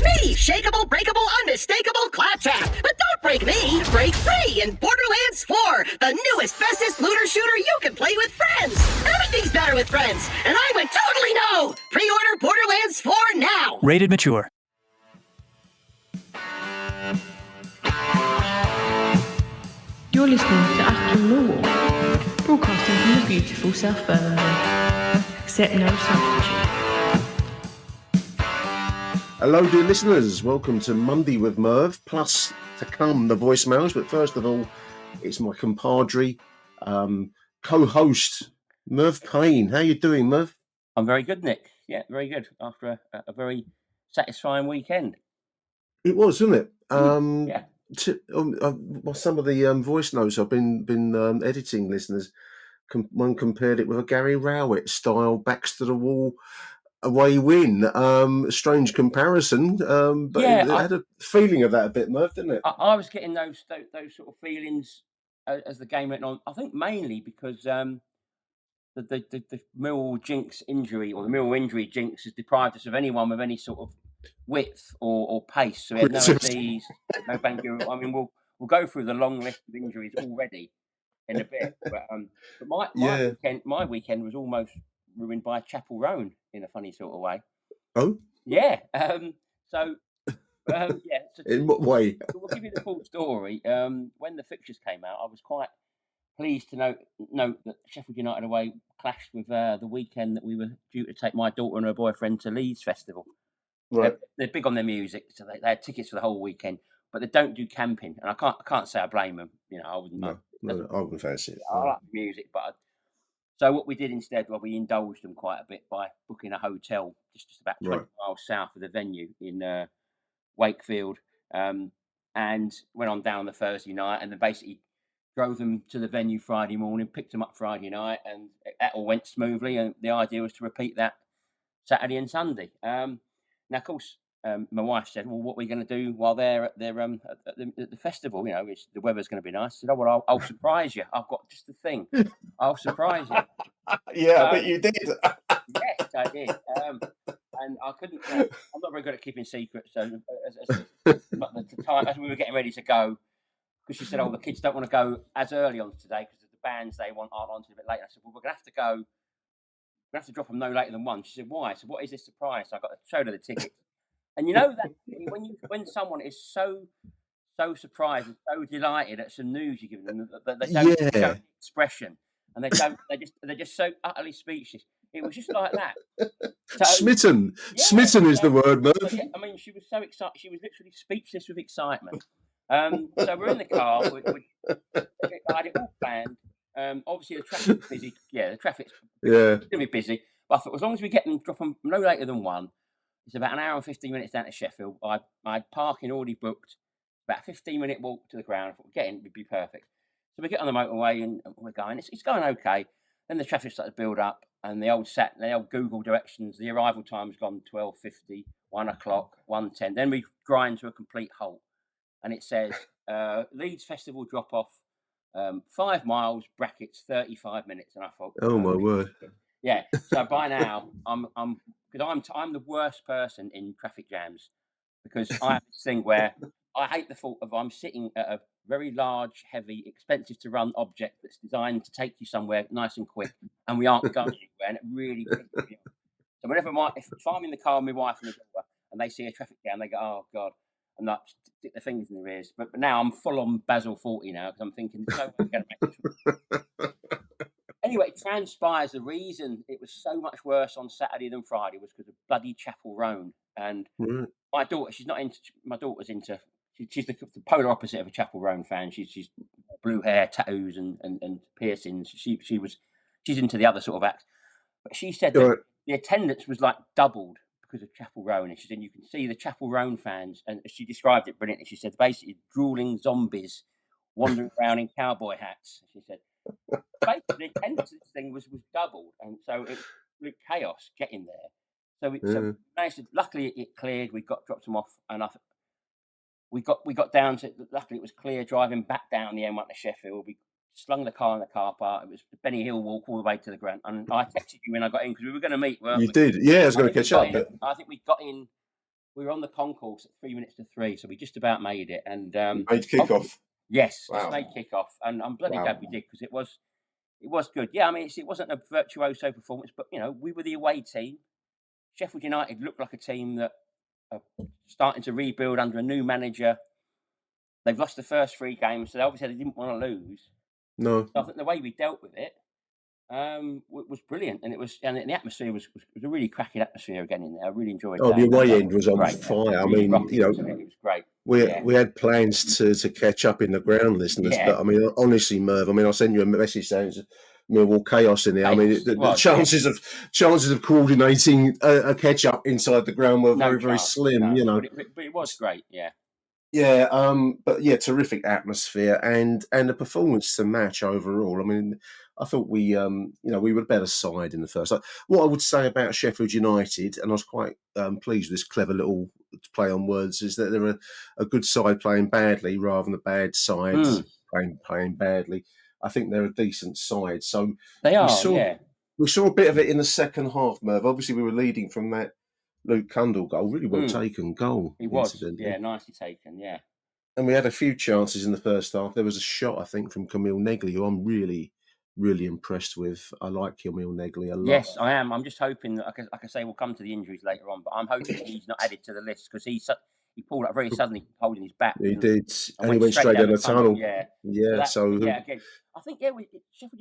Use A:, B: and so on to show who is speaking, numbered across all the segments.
A: It's me, shakeable, breakable, unmistakable Claptrap. But don't break me, break free in Borderlands 4, the newest, bestest looter shooter you can play with friends. Everything's better with friends, and I went totally no. Pre-order Borderlands 4 now.
B: Rated mature.
C: You're listening to Achtung Millwall, broadcasting from the beautiful South Birmingham. Accept no substitute.
D: Hello, dear listeners. Welcome to Monday with Merv. Plus, to come, the voicemails. But first of all, it's my compadre, co-host, Merv Payne. How you doing, Merv?
E: I'm very good, Nick. Yeah, very good. After a very satisfying weekend.
D: It was, wasn't it?
E: Yeah.
D: Some of the voice notes I've been editing, listeners, one compared it with a Gary Rowett style backs to the wall away win. Strange comparison, but
E: Yeah,
D: it had a feeling of that a bit, Merv, didn't it?
E: I was getting those sort of feelings as the game went on. I think mainly because the Millwall jinx injury, or the Millwall injury jinx, has deprived us of anyone with any sort of width or pace. So we had no Aziz, no Bangu. I mean, we'll go through the long list of injuries already in a bit. But my weekend was almost ruined by Chapel Roan in a funny sort of way.
D: Oh,
E: yeah. So
D: in what way?
E: We'll give you the full story. When the fixtures came out, I was quite pleased to note that Sheffield United away clashed with the weekend that we were due to take my daughter and her boyfriend to Leeds Festival.
D: Right.
E: They're big on their music, so they had tickets for the whole weekend, but they don't do camping, and I can't say I blame them. You know, I wouldn't.
D: I wouldn't fancy it.
E: I like the music, but so what we did instead, we indulged them quite a bit by booking a hotel just about 20 miles south of the venue in Wakefield, and went on down the Thursday night, and then basically drove them to the venue Friday morning, picked them up Friday night, and that all went smoothly. And the idea was to repeat that Saturday and Sunday. Now, of course, my wife said, "Well, what are we going to do while they're at the festival? You know, the weather's going to be nice." I said, "Oh, well, I'll surprise you. I've got just the thing. I'll surprise you."
D: Yeah, I bet you did.
E: Yes, I did. And I couldn't. I'm not very good at keeping secrets. So, but the time as we were getting ready to go, because she said, "Oh, the kids don't want to go as early on today because the bands they want aren't on a bit later." I said, "Well, we're going to have to go. We have to drop them no later than 1. She said, "Why?" I said, "What is this surprise?" So I got to show her the ticket. And you know that when someone is so surprised and so delighted at some news you give them, that they don't show the expression, and they're just so utterly speechless. It was just like that. So,
D: smitten is the word, Merv.
E: Yeah, I mean, she was so excited. She was literally speechless with excitement. So we're in the car. I had it all planned. Obviously, the traffic's busy. Yeah, the traffic's going to be busy. But I thought, as long as we drop them no later than 1, it's about an hour and 15 minutes down to Sheffield. I had parking already booked. About a 15-minute walk to the ground. I thought, getting would be perfect. So we get on the motorway and we're going. It's going okay. Then the traffic started to build up, and the old Google directions. The arrival time's gone 12:50, 1 o'clock, 1:10. Then we grind to a complete halt, and it says Leeds Festival drop off, 5 miles brackets 35 minutes. And I thought,
D: oh my word,
E: yeah. So by now I'm the worst person in traffic jams, because I have this thing where I hate the thought of I'm sitting at a very large, heavy, expensive to run object that's designed to take you somewhere nice and quick, and we aren't going anywhere, and it really pisses me off. So whenever if I'm in the car with my wife and my daughter and they see a traffic jam, they go, "Oh God," and like stick their fingers in their ears. But now I'm full on Basil 40 now, because I'm thinking, "There's no way I'm going to make this." Anyway, it transpires the reason it was so much worse on Saturday than Friday was because of bloody Chapel Roan. And my daughter, she's not into. My daughter's into. She's the polar opposite of a Chapel Roan fan. She's blue hair, tattoos, and piercings. She's into the other sort of act. But she said that the attendance was like doubled because of Chapel Roan. And she said you can see the Chapel Roan fans, and she described it brilliantly. She said basically drooling zombies wandering around in cowboy hats. She said basically the attendance of this thing was doubled, and so it was chaos getting there. So we managed to, luckily it cleared. We dropped them off, and we got down to, luckily it was clear driving back down the M1 to Sheffield. We slung the car in the car park. It was the Benny Hill walk all the way to the ground. And I texted you when I got in, because we were going to meet, weren't we?
D: You did? Yeah, I was going to catch up.
E: I think we got in we were on the concourse at 3 minutes to 3, so we just about made it. And
D: Made kick-off.
E: yes, just
D: Wow.
E: made kick-off, and I'm bloody
D: Wow.
E: glad we did, because it was good. Yeah, I mean, it wasn't a virtuoso performance, but we were the away team. Sheffield United looked like a team that are starting to rebuild under a new manager. They've lost the first 3 games, so obviously they didn't want to lose.
D: No.
E: So I think the way we dealt with it was brilliant, and the atmosphere was a really cracking atmosphere again in there. I really enjoyed
D: Oh,
E: that.
D: the away end was on
E: Great.
D: fire. I
E: Really
D: mean,
E: rocking, wasn't it? It was great.
D: we had plans to catch up in the ground, listeners.
E: Yeah.
D: But I mean, honestly, Merv, I mean, I'll send you a message saying it's Millwall chaos in there. I mean, the chances of coordinating a catch up inside the ground were very, very slim.
E: No. But it was great. Yeah.
D: Yeah, but yeah, terrific atmosphere and a performance to match overall. I mean, I thought we were a better side in the first. What I would say about Sheffield United, and I was quite pleased with this clever little play on words, is that they're a good side playing badly rather than a bad side playing badly. I think they're a decent side. So
E: they are.
D: We saw a bit of it in the second half, Merv. Obviously, we were leading from that Luke Cundall goal, really well taken goal.
E: It was, nicely taken, yeah.
D: And we had a few chances in the first half. There was a shot, I think, from Camille Negley, who I'm really, really impressed with. I like Camille Negley a lot.
E: Yes, I am. I'm just hoping that, like I say, we'll come to the injuries later on, but I'm hoping he's not added to the list, because he pulled up very suddenly, holding his back.
D: He did, and he went straight down the tunnel.
E: Yeah.
D: So
E: again, I think Sheffield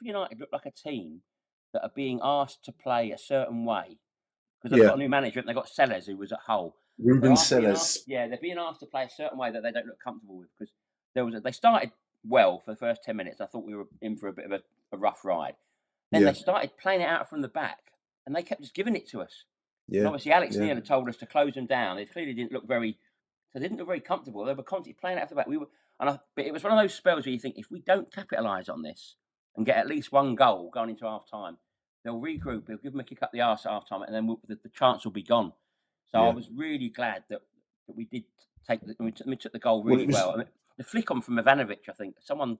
E: United look like a team that are being asked to play a certain way. Because they've got a new manager, and they've got Sellers, who was at Hull.
D: Ruben Sellers.
E: They're being asked to play a certain way that they don't look comfortable with. Because they started well for the first 10 minutes. I thought we were in for a bit of a rough ride. Then they started playing it out from the back, and they kept just giving it to us. Yeah. And obviously, Alex Neil had told us to close them down. They clearly didn't look very comfortable. They were constantly playing it out from the back. But it was one of those spells where you think, if we don't capitalise on this and get at least one goal going into half time, they'll regroup. They'll give them a kick up the arse at half time, and then the chance will be gone. So I was really glad that we did we took the goal really well. I mean, the flick on from Ivanovic, I think someone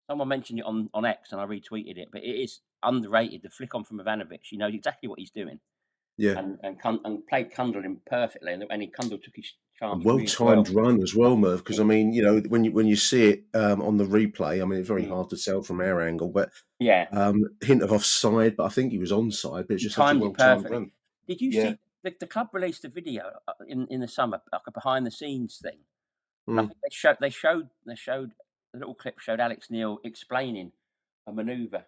E: mentioned it on X, and I retweeted it. But it is underrated. The flick on from Ivanovic. He knows exactly what he's doing.
D: Yeah,
E: and played Cundall in perfectly, and Cundall took his chance.
D: Well-timed run as well, Merv. Because I mean, when you see it on the replay, I mean, it's very hard to tell from our angle, but hint of offside, but I think he was onside. But it's just such a well-timed run.
E: Did you see the club released a video in the summer, like a behind-the-scenes thing? I think they showed a little clip showed Alex Neil explaining a manoeuvre.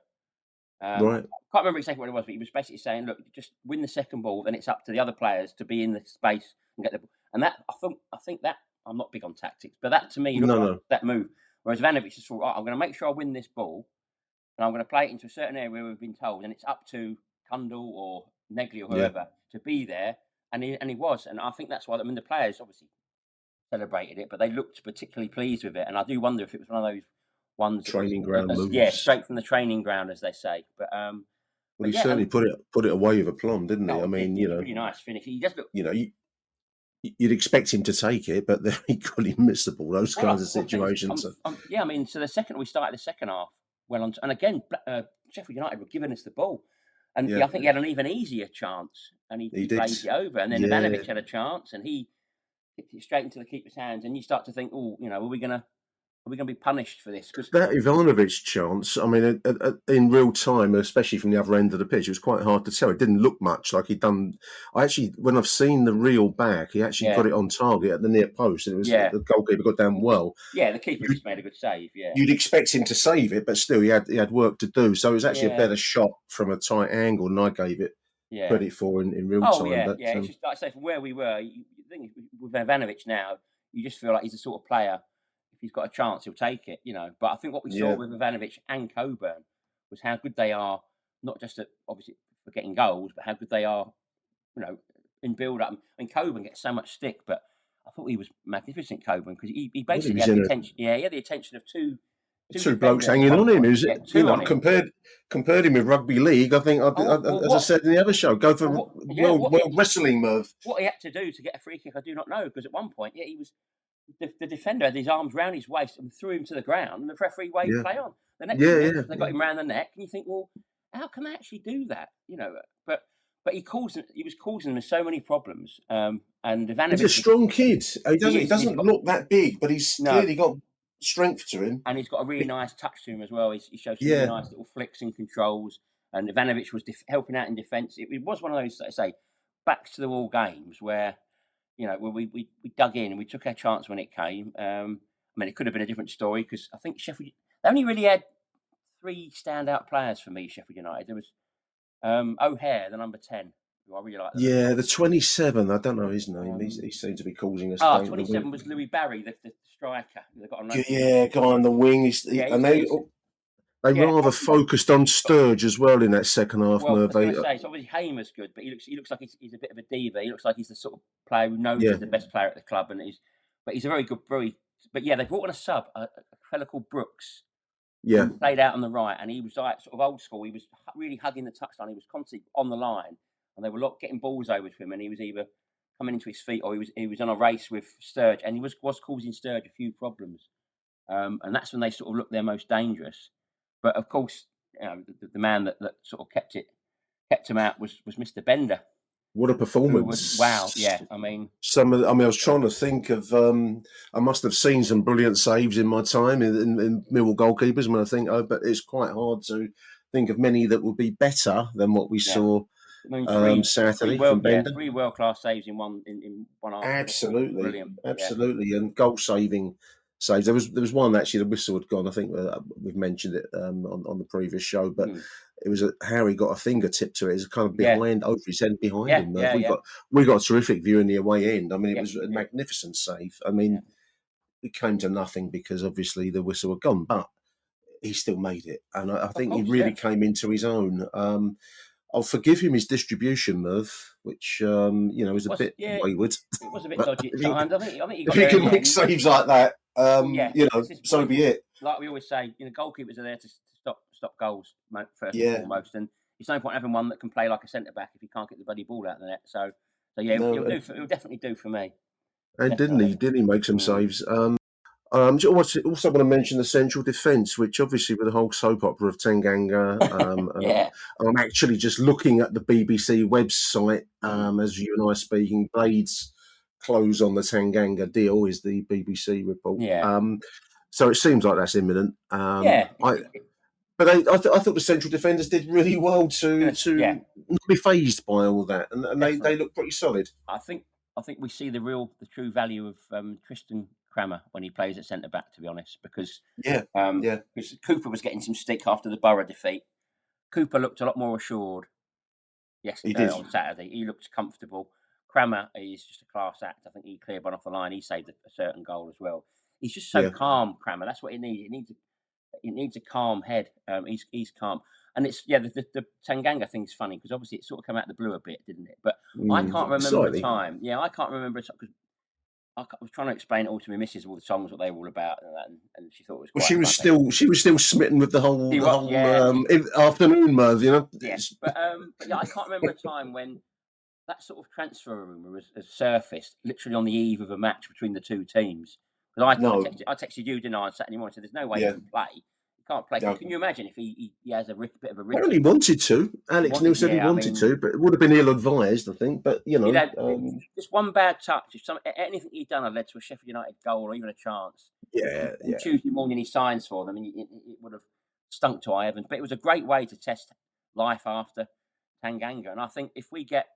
D: Right.
E: I can't remember exactly what it was, but he was basically saying, "Look, just win the second ball, then it's up to the other players to be in the space and get the ball." And that I think that I'm not big on tactics, but that to me looked like that move. Whereas Ivanovic just thought, "I'm going to make sure I win this ball, and I'm going to play it into a certain area where we've been told, and it's up to Cundall or Negley or whoever to be there." And he was, and I think that's why. I mean, the players obviously celebrated it, but they looked particularly pleased with it. And I do wonder if it was one of those ones
D: training ground moves.
E: Yeah, straight from the training ground, as they say. But
D: well, he certainly put it away with aplomb, didn't he? I mean,
E: really nice finish. He just looked.
D: You'd expect him to take it, but then he couldn't miss the ball. Those kinds of situations.
E: I mean, so we started the second half well on, and again, Sheffield United were giving us the ball, and I think he had an even easier chance, and he blazed it over, and then Ivanovic had a chance, and he kicked it straight into the keeper's hands, and you start to think, are we going to be punished for this? Because
D: that Ivanovic chance, I mean, in real time, especially from the other end of the pitch, it was quite hard to tell. It didn't look much like he'd done. When I've seen the reel back, he actually got it on target at the near post, and it was the goalkeeper got down well.
E: Yeah, the keeper just made a good save. Yeah,
D: you'd expect him to save it, but still, he had work to do. So it was actually a better shot from a tight angle than I gave it credit for in real time.
E: But, it's just like I say, from where we were, you think with Ivanovic now, you just feel like he's the sort of player. If he's got a chance, he'll take it, But I think what we saw with Ivanovic and Coburn was how good they are, not just obviously for getting goals, but how good they are, in build-up. I mean, Coburn gets so much stick, but I thought he was magnificent, Coburn, because he basically had the attention. Yeah, he had the attention of two blokes
D: hanging on him. Compared him with rugby league, I think, as I said in the other show, go for world wrestling, Merv.
E: What he had to do to get a free kick, I do not know, because at one point, he was. The defender had his arms round his waist and threw him to the ground, and the referee waved play on. The next minute, they got him round the neck, and you think, well, how can they actually do that? But but he was causing them so many problems. And Ivanovic
D: He's a
E: was,
D: strong kid. He
E: he
D: doesn't
E: got,
D: look that big, but he's
E: no,
D: clearly got strength to him.
E: and he's got a really nice touch to him as well. He shows some really
D: Yeah,
E: nice little flicks and controls. And Ivanovic was helping out in defence. It was one of those, like I say, back to the wall games where, where we dug in and we took our chance when it came. I mean, it could have been a different story because I think Sheffield, they only really had 3 standout players for me, Sheffield United. There was O'Hare, the number 10, who I really like.
D: yeah. The 27. I don't know his name. He seems to be causing us pain.
E: 27 was Louis Barry, the striker. They got a
D: Yeah, guy on the wing. They rather focused on Sturge as well in that second half.
E: Well, I
D: Merv.
E: was going to say, it's obviously Hamer's good, but he looks like he's a bit of a diva. He looks like he's the sort of player who knows he's the best player at the club, but he's a very good, But yeah, they brought on a sub, a fella called Brooks.
D: Yeah,
E: Who played out on the right, and he was like sort of old school. He was really hugging the touchline. He was constantly on the line, and they were getting balls over to him, and he was either coming into his feet or he was on a race with Sturge, and he was causing Sturge a few problems. And that's when they sort of looked their most dangerous. But of course, the man that sort of kept him out was Mr. Bender.
D: what a performance!
E: Wow, yeah. I mean,
D: I was trying to think of. I must have seen some brilliant saves in my time in Millwall goalkeepers. I think, but it's quite hard to think of many that would be better than what we saw Saturday from Bender.
E: 3 world-class saves in one half.
D: Absolutely,
E: brilliant,
D: and goal saving saves. There was one actually, the whistle had gone. I think we've mentioned it on the previous show, but it was Harry got a fingertip to it. It was kind of behind over his head behind him. We got a terrific view in the away end. I mean, it was a magnificent save. I mean, it came to nothing because obviously the whistle had gone, but he still made it, and I think he really came into his own. I'll forgive him his distribution, Merv, which is a bit wayward.
E: It was a bit dodgy at times. I think he got
D: if he can make saves like that, so be it.
E: Like we always say, goalkeepers are there to stop goals first and foremost, and it's no point having one that can play like a centre back if he can't get the bloody ball out of the net. So it'll definitely do for me.
D: And definitely. didn't he make some saves? I also want to mention the central defence, which obviously with the whole soap opera of Tanganga, I'm actually just looking at the BBC website as you and I are speaking. Blade's close on the Tanganga deal is the BBC report. So it seems like that's imminent. But I thought the central defenders did really well to not be phased by all that, and they look pretty solid.
E: I think we see the true value of Tristan Crammer when he plays at centre back. To be honest, because Cooper was getting some stick after the Borough defeat. Cooper looked a lot more assured. On Saturday, he looked comfortable. Crammer is just a class act. I think he cleared one off the line. He saved a certain goal as well. He's just so calm, Crammer. That's what he needs. It needs a calm head. He's calm, and it's the Tanganga thing is funny because obviously it sort of came out of the blue a bit, didn't it? But I can't remember a time. Yeah, I can't remember because I was trying to explain it all to my missus, all the songs, what they were all about, and she thought it was.
D: Well, she was still smitten with the whole afternoon, Merv.
E: Yes, but I can't remember a time when that sort of transfer rumour has surfaced literally on the eve of a match between the two teams. Because I texted you, didn't I, on Saturday morning? So there's no way he can play. He can't play. No. Can you imagine if he has a bit of a risk?
D: Well, he wanted to. Alex Neil said he wanted to, but it would have been ill-advised, I think. But,
E: just one bad touch. If anything he'd done had led to a Sheffield United goal or even a chance. And Tuesday morning he signs for them, and it would have stunk to eye heavens. But it was a great way to test life after Tanganga. And I think if we get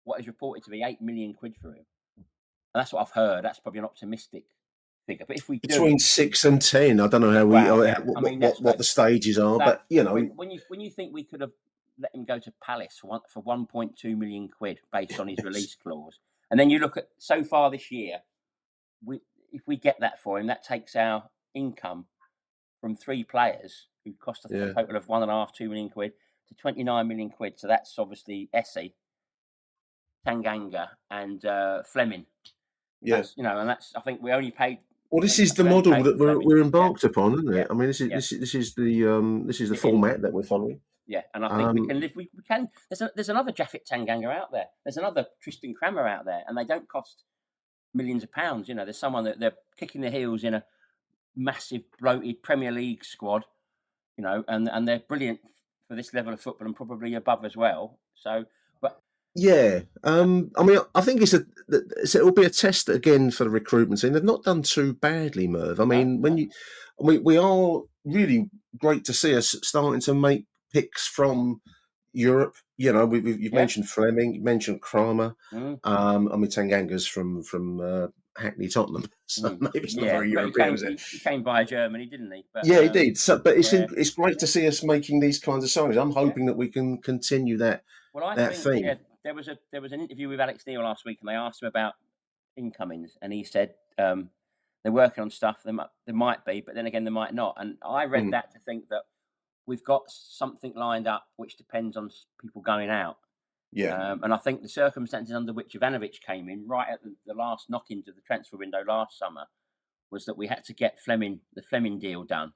E: what is reported to be £8 million for him, and that's what I've heard, that's probably an optimistic figure. But if we
D: between 6 and 10, I don't know what the stages are, but
E: when you think we could have let him go to Palace for £1.2 million based on his release clause, and then you look at so far this year, if we get that for him, that takes our income from 3 players who cost us a total of £1.5-2 million to £29 million. So that's obviously Essie, Tanganga, and Fleming.
D: Yes,
E: and that's I think we only paid.
D: Well, this is the model that we're embarked upon, isn't it? I mean, this is the format that we're following.
E: Yeah, and I think we can live. We can. There's another Jaffet Tanganga out there. There's another Tristan Crammer out there, and they don't cost millions of pounds. There's someone that they're kicking their heels in a massive bloated Premier League squad. And they're brilliant for this level of football and probably above as well. So, but
D: Yeah, I mean, I think it'll be a test again for the recruitment team. They've not done too badly, Merv. I
E: No,
D: mean,
E: no.
D: we are really great to see us starting to make picks from Europe. You know, you've
E: Yeah.
D: mentioned Fleming, you mentioned Kramer.
E: Mm,
D: I mean, Tanganga's from Hackney, Tottenham, so
E: mm.
D: maybe it's not
E: Yeah,
D: very
E: but he
D: European,
E: came
D: is it?
E: he came via Germany, didn't he? But
D: Yeah, he did. So, but
E: yeah.
D: it's great to see us making these kinds of signings. I'm
E: Yeah.
D: hoping that we can continue
E: Well, I
D: that
E: think, yeah,
D: theme.
E: there was an interview with Alex Neil last week, and they asked him about incomings, and he said they're working on stuff. There might be, but then again, there might not. And I read
D: Mm,
E: that to think that we've got something lined up, which depends on people going out.
D: yeah,
E: And I think the circumstances under which Ivanovic came in, right at the last knock into the transfer window last summer, was that we had to get the Fleming deal done.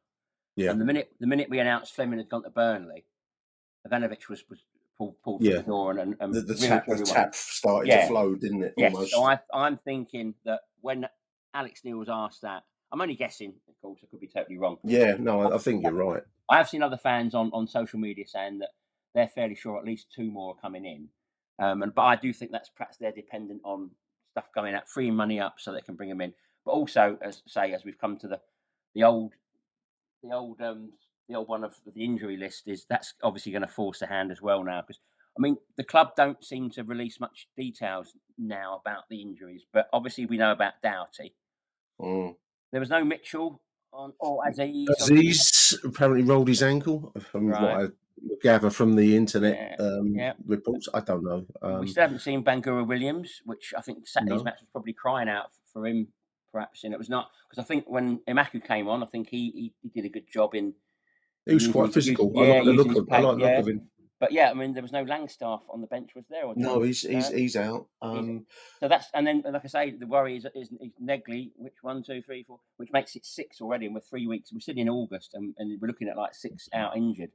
D: yeah.
E: And the minute we announced Fleming had gone to Burnley, Ivanovic was pulled through
D: Yeah,
E: the door, and pretty much
D: the
E: everyone.
D: tap started to
E: Yeah,
D: flow, didn't it?
E: yes. So
D: Almost.
E: I'm thinking that when Alex Neil was asked that, I'm only guessing, of course, I could be totally wrong.
D: Yeah, no, I think you're right.
E: I have seen other fans on social media saying that they're fairly sure at least two more are coming in. But I do think that's perhaps they're dependent on stuff coming out, freeing money up so they can bring them in. But also, as we've come to the old the old the old one of the injury list, is that's obviously going to force a hand as well now, because I mean the club don't seem to release much details now about the injuries, but obviously we know about Doughty.
D: Mm.
E: There was no Mitchell or Aziz on.
D: Aziz apparently rolled his ankle, from
E: Right.
D: what I gather from the internet
E: Yeah. Yeah.
D: reports. I don't know.
E: We still haven't seen Bangura Williams, which I think Saturday's
D: No,
E: match was probably crying out for him, perhaps. And it was not, because I think when Imaku came on, I think he did a good job in
D: he was quite physical. I like the
E: using
D: look
E: his
D: of I
E: pace.
D: like the look
E: Yeah,
D: of him.
E: but yeah, I mean there was no Langstaff on the bench, was there? Or
D: No,
E: John? No,
D: he's out.
E: he's so that's, and then like I say, the worry is Negley, which 1, 2, 3, 4, which makes it 6 already, and we're 3 weeks. We're still in August, and we're looking at like 6 out injured.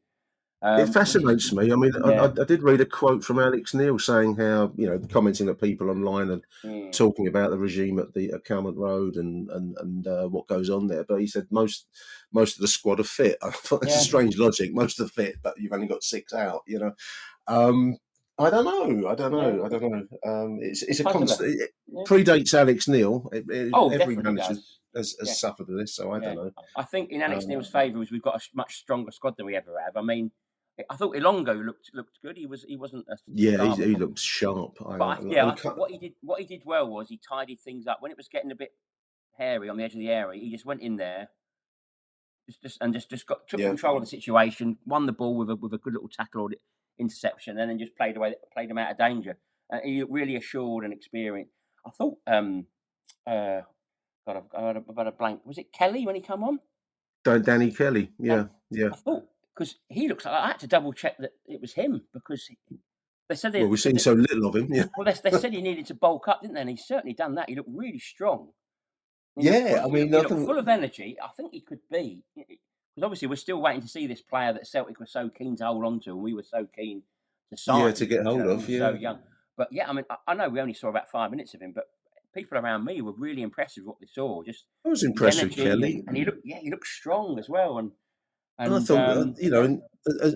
D: It
E: Which is
D: fascinates me. I mean,
E: yeah.
D: I did read a quote from Alex Neil saying how, you know, commenting at people online and
E: Mm,
D: talking about the regime at Calmont Road and what goes on there. But he said most of the squad are fit. I thought that's a
E: yeah.
D: strange logic. Most are fit, but you've only got 6 out. You know, um, I don't know. I don't
E: Yeah.
D: know. I don't know. It's a
E: Puzzler.
D: constant. It
E: Yeah.
D: predates Alex Neil.
E: Oh,
D: Every
E: definitely
D: manager
E: does. Yeah,
D: has suffered with this, so I don't
E: yeah.
D: know.
E: I think in Alex
D: Um,
E: Neil's favour is we've got a much stronger squad than we ever have. I mean, I thought Ilongo looked good. He wasn't a
D: yeah,
E: star
D: he
E: before,
D: looks sharp.
E: but
D: I
E: I thought what he did well was he tidied things up when it was getting a bit hairy on the edge of the area. He just went in there, just took
D: yeah.
E: control of the situation, won the ball with a good little tackle or interception, and then just played him out of danger. He looked really assured and experienced. I thought, uh, God, I've had a blank. Was it Kelly when he come on?
D: Danny Kelly,
E: Dan,
D: yeah, yeah.
E: I thought, because he looks like, I had to double check that it was him, because they said
D: Well, we've seen so little of him, yeah.
E: well, they said he needed to bulk up, didn't they? And he's certainly done that. He looked really strong.
D: Yeah, I mean,
E: He
D: I
E: looked
D: think,
E: full of energy. I think he could be, because obviously we're still waiting to see this player that Celtic were so keen to hold on to, and we were so keen to
D: yeah,
E: sign.
D: to get
E: You
D: hold
E: know, he
D: of,
E: was so
D: yeah.
E: young. But yeah, I mean, I know we only saw about 5 minutes of him, but people around me were really impressed with what they saw. Just
D: I was
E: his
D: impressed with
E: energy,
D: Kelly.
E: and he looked strong as well.
D: And I
E: And
D: thought, you know,
E: yeah,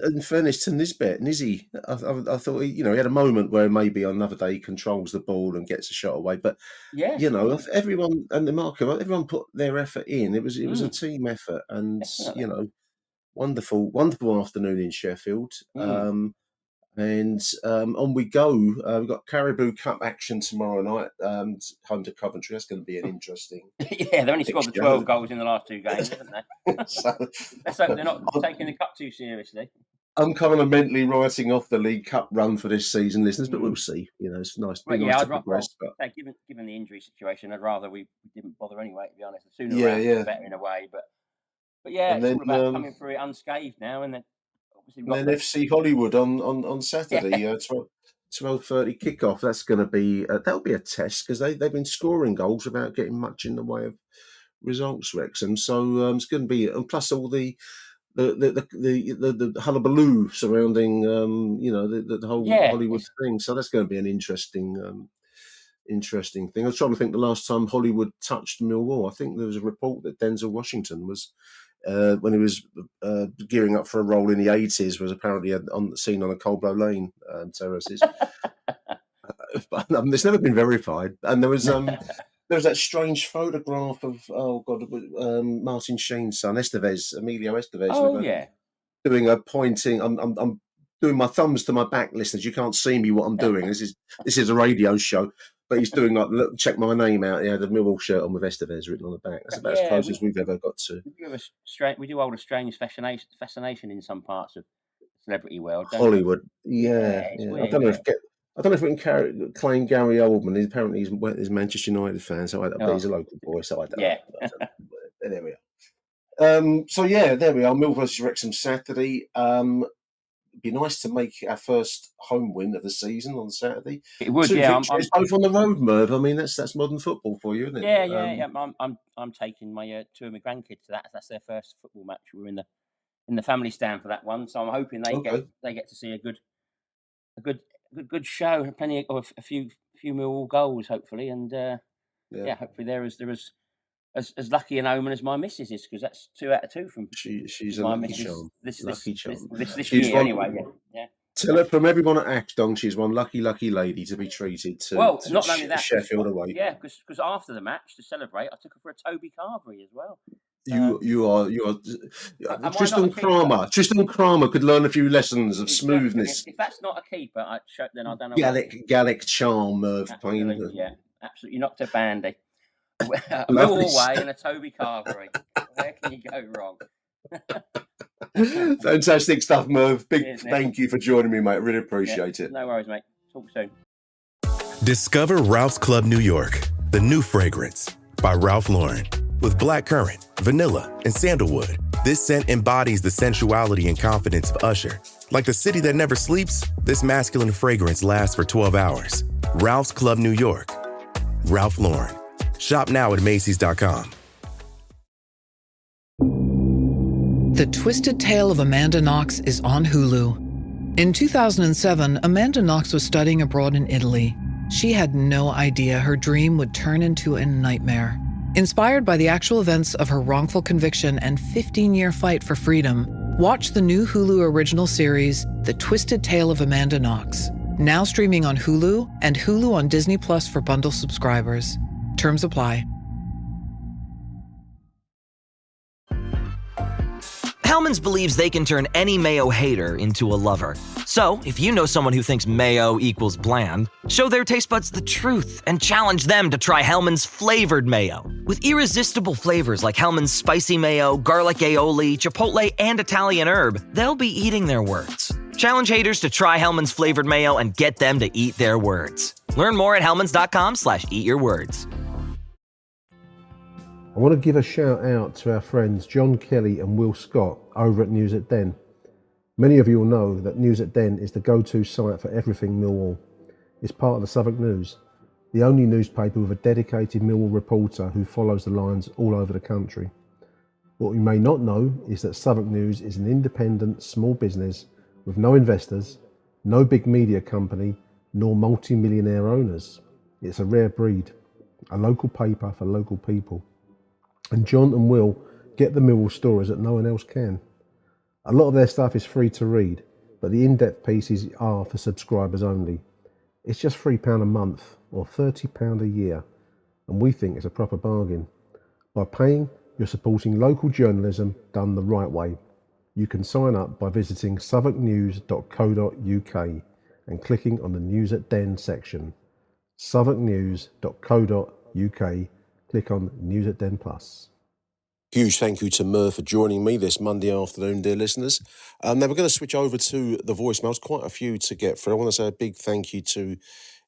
D: in fairness to Nizzy, I thought, you know, he had a moment where maybe another day he controls the ball and gets a shot away. But,
E: yeah,
D: you know, if everyone and the market, everyone put their effort in. It was a
E: mm,
D: team effort, and you
E: definitely.
D: know, wonderful afternoon in Sheffield.
E: Mm.
D: And on we go. We've got Caribou Cup action tomorrow night, home to Coventry. That's going to be an interesting
E: Yeah, they've only scored the 12
D: fixture.
E: goals in the last 2 games, haven't they?
D: So
E: Let's hope they're not
D: I'm,
E: taking the cup too seriously.
D: I'm kind of mentally writing off the League Cup run for this season, listeners, but we'll
E: Mm.
D: see. You know, it's nice. Be
E: But
D: nice
E: yeah,
D: to progress. But
E: given the injury situation, I'd rather we didn't bother anyway. To be honest, the sooner we're
D: yeah,
E: out, the
D: yeah.
E: better in a way. But yeah,
D: And
E: it's
D: then
E: all about coming through it unscathed now, and then obviously we've got the
D: FC Hollywood on
E: yeah
D: Saturday, 12:30 kickoff. That's going to be that'll be a test because they've been scoring goals without getting much in the way of results, Wrexham. So it's going to be, and plus all the hullabaloo surrounding you know the whole
E: yeah
D: Hollywood
E: it's
D: thing. So that's going to be an interesting thing. I was trying to think the last time Hollywood touched Millwall. I think there was a report that Denzel Washington was when he was gearing up for a role in the 80s was apparently on seen on a Coldblow Lane terraces. but it's never been verified. And there was that strange photograph of Martin Sheen's son, Emilio Estevez,
E: Oh yeah.
D: doing a pointing. I'm doing my thumbs to my back, listeners. You can't see me what I'm doing. This is a radio show, but he's doing like, look, check my name out. He had a Millwall shirt on with Estevez written on the back. That's about as close as we've ever got to.
E: We do hold a strange fascination in some parts of the celebrity world, don't
D: Hollywood.
E: we?
D: Yeah.
E: Weird,
D: I don't know if we can claim Gary Oldman. Apparently he's a Manchester United fan, but he's a local boy, so I don't know. But there we are. So yeah, there we are. Mill versus Wrexham Saturday. It'd be nice to make our first home win of the season on Saturday.
E: It would,
D: victories, both on the road, Merv. I mean, that's modern football for you, isn't it?
E: Yeah. I'm taking my two of my grandkids to that. That's their first football match. We're in the family stand for that one, so I'm hoping they get to see a good show, plenty of a few Millwall goals, hopefully, and hopefully they're as lucky an omen as my missus is, because that's 2 out of 2 from
D: she's
E: my
D: a lucky
E: missus
D: charm.
E: This year anyway. Yeah.
D: Tell her from everyone at Achtung, she's one lucky lady to be treated to.
E: Well, not only that,
D: Sheffield away.
E: Yeah, because after the match to celebrate, I took her for a Toby Carvery as well.
D: You are Tristan Kramer. Tristan Kramer could learn a few lessons of smoothness.
E: If that's not a keeper, then I don't know.
D: Gallic charm, Merv.
E: Yeah, absolutely. You knocked a bandy. Millwall away and a Toby Carvery. Where can you go wrong?
D: Fantastic stuff, Merv. Thank you for joining me, mate. Really appreciate it.
E: No worries, mate. Talk soon.
B: Discover Ralph's Club New York, the new fragrance by Ralph Lauren. With blackcurrant, vanilla, and sandalwood, this scent embodies the sensuality and confidence of Usher. Like the city that never sleeps, this masculine fragrance lasts for 12 hours. Ralph's Club New York. Ralph Lauren. Shop now at Macy's.com.
F: The Twisted Tale of Amanda Knox is on Hulu. In 2007, Amanda Knox was studying abroad in Italy. She had no idea her dream would turn into a nightmare. Inspired by the actual events of her wrongful conviction and 15-year fight for freedom, watch the new Hulu original series, The Twisted Tale of Amanda Knox. Now streaming on Hulu and Hulu on Disney Plus for bundle subscribers. Terms apply.
G: Hellmann's believes they can turn any mayo hater into a lover. So, if you know someone who thinks mayo equals bland, show their taste buds the truth and challenge them to try Hellmann's flavored mayo. With irresistible flavors like Hellmann's spicy mayo, garlic aioli, chipotle, and Italian herb, they'll be eating their words. Challenge haters to try Hellmann's flavored mayo and get them to eat their words. Learn more at hellmanns.com/eatyourwords.
D: I want to give a shout out to our friends John Kelly and Will Scott over at News at Den. Many of you will know that News at Den is the go-to site for everything Millwall. It's part of the Southwark News, the only newspaper with a dedicated Millwall reporter who follows the Lions all over the country. What you may not know is that Southwark News is an independent small business with no investors, no big media company, nor multi-millionaire owners. It's a rare breed, a local paper for local people. And John and Will get the Millwall stories that no one else can. A lot of their stuff is free to read, but the in-depth pieces are for subscribers only. It's just £3 a month or £30 a year, and we think it's a proper bargain. By paying, you're supporting local journalism done the right way. You can sign up by visiting southwarknews.co.uk and clicking on the News at Den section. southwarknews.co.uk. Click on News at Den Plus. Huge thank you to Merv for joining me this Monday afternoon, dear listeners. Now we're going to switch over to the voicemails, quite a few to get through. I want to say a big thank you to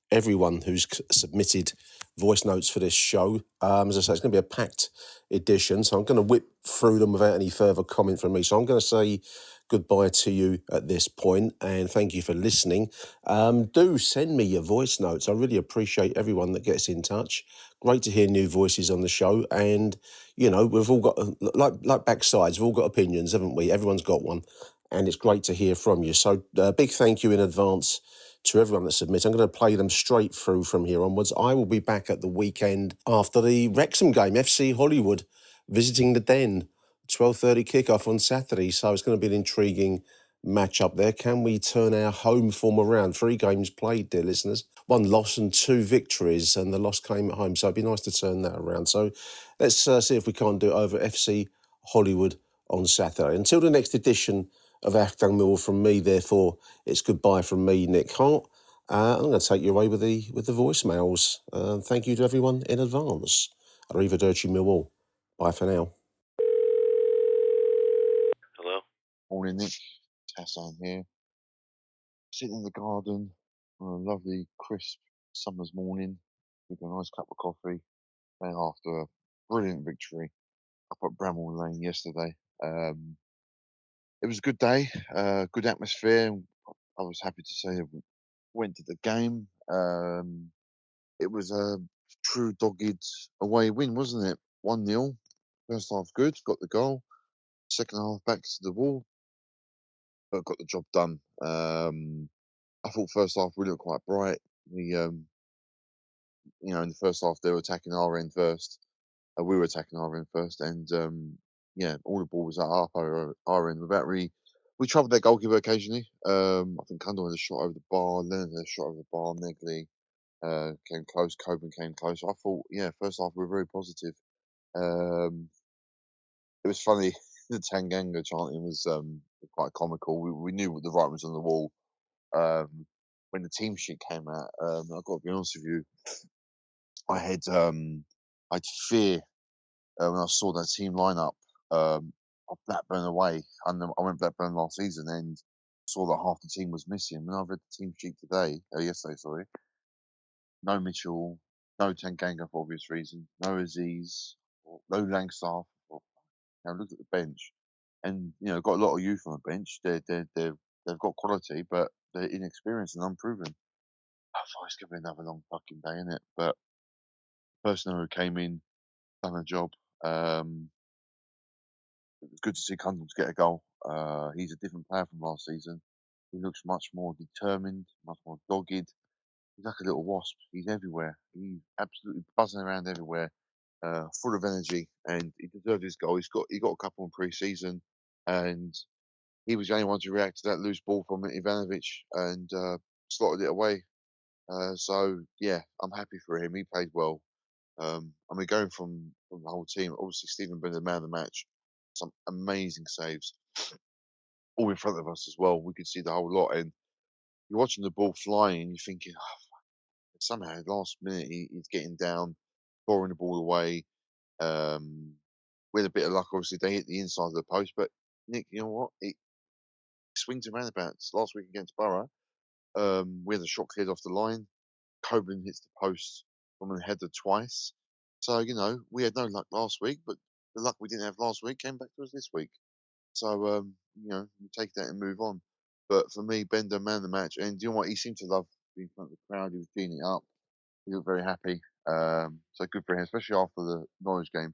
D: everyone who's submitted voice notes for this show. As I say, it's going to be a packed edition, so I'm going to whip through them without any further comment from me. So I'm going to say goodbye to you at this point, and thank you for listening. Do send me your voice notes. I really appreciate everyone that gets in touch. Great to hear new voices on the show, and you know, we've all got, like backsides, we've all got opinions, haven't we? Everyone's got one, and it's great to hear from you. So big thank you in advance to everyone that submits. I'm going to play them straight through from here onwards. I will be back at the weekend after the WREXHAM game, FC Hollywood, visiting the Den, 12:30 kickoff on Saturday. So it's going to be an intriguing match up there. Can we turn our home form around? 3 games played, dear listeners. 1 loss and 2 victories, and the loss came at home. So it'd be nice to turn that around. So let's see if we can't do it over FC Hollywood on Saturday. Until the next edition of Achtung Millwall from me, therefore, it's goodbye from me, Nick Hart. I'm going to take you away with the voicemails. Thank you to everyone in advance. Arrivederci Millwall. Bye for now.
H: Hello. Morning, Nick. Hassan here. Sitting in the garden on a lovely, crisp summer's morning with a nice cup of coffee. And after a brilliant victory up at Bramall Lane yesterday. It was a good day, good atmosphere. I was happy to say I went to the game. It was a true dogged away win, wasn't it? 1-0. First half good, got the goal. Second half back to the wall, but got the job done. I thought first half we looked quite bright. We, in the first half they were attacking our end first. We were attacking our end first, and all the ball was at our end. We troubled their goalkeeper occasionally. I think Cundall had a shot over the bar, Leonard had a shot over the bar, Negley came close, Coburn came close. I thought, first half we were very positive. It was funny. The Tanganga chanting was quite comical. We knew what the writing was on the wall. When the team sheet came out, I've got to be honest with you, I had fear when I saw that team lineup of Blackburn away. And I went Blackburn last season and saw that half the team was missing. When I read the team sheet yesterday, sorry, no Mitchell, no Tanganga for obvious reasons, no Aziz, no Langstaff. Look at the bench, and got a lot of youth on the bench. They've got quality, but they're inexperienced and unproven. I thought it's gonna be another long fucking day, innit? But the person who came in, done a job. It was good to see Cundall get a goal. He's a different player from last season. He looks much more determined, much more dogged. He's like a little wasp. He's everywhere. He's absolutely buzzing around everywhere, full of energy, and he deserved his goal. He got a couple in pre-season, and he was the only one to react to that loose ball from Ivanovic and slotted it away. I'm happy for him. He played well. Going from the whole team, obviously Stephen Bender, man of the match, some amazing saves, all in front of us as well. We could see the whole lot, and you're watching the ball flying, and you're thinking, somehow last minute he's getting down, throwing the ball away. With a bit of luck, obviously they hit the inside of the post, but Nick, you know what? It swings and roundabouts. Last week against Borough, we had a shot cleared off the line. Coburn hits the post from a header twice. So, we had no luck last week, but the luck we didn't have last week came back to us this week. So, you take that and move on. But for me, Bender, man of the match. And you know what? He seemed to love being in front of the crowd. He was cleaning it up. He looked very happy. So good for him, especially after the Norwich game.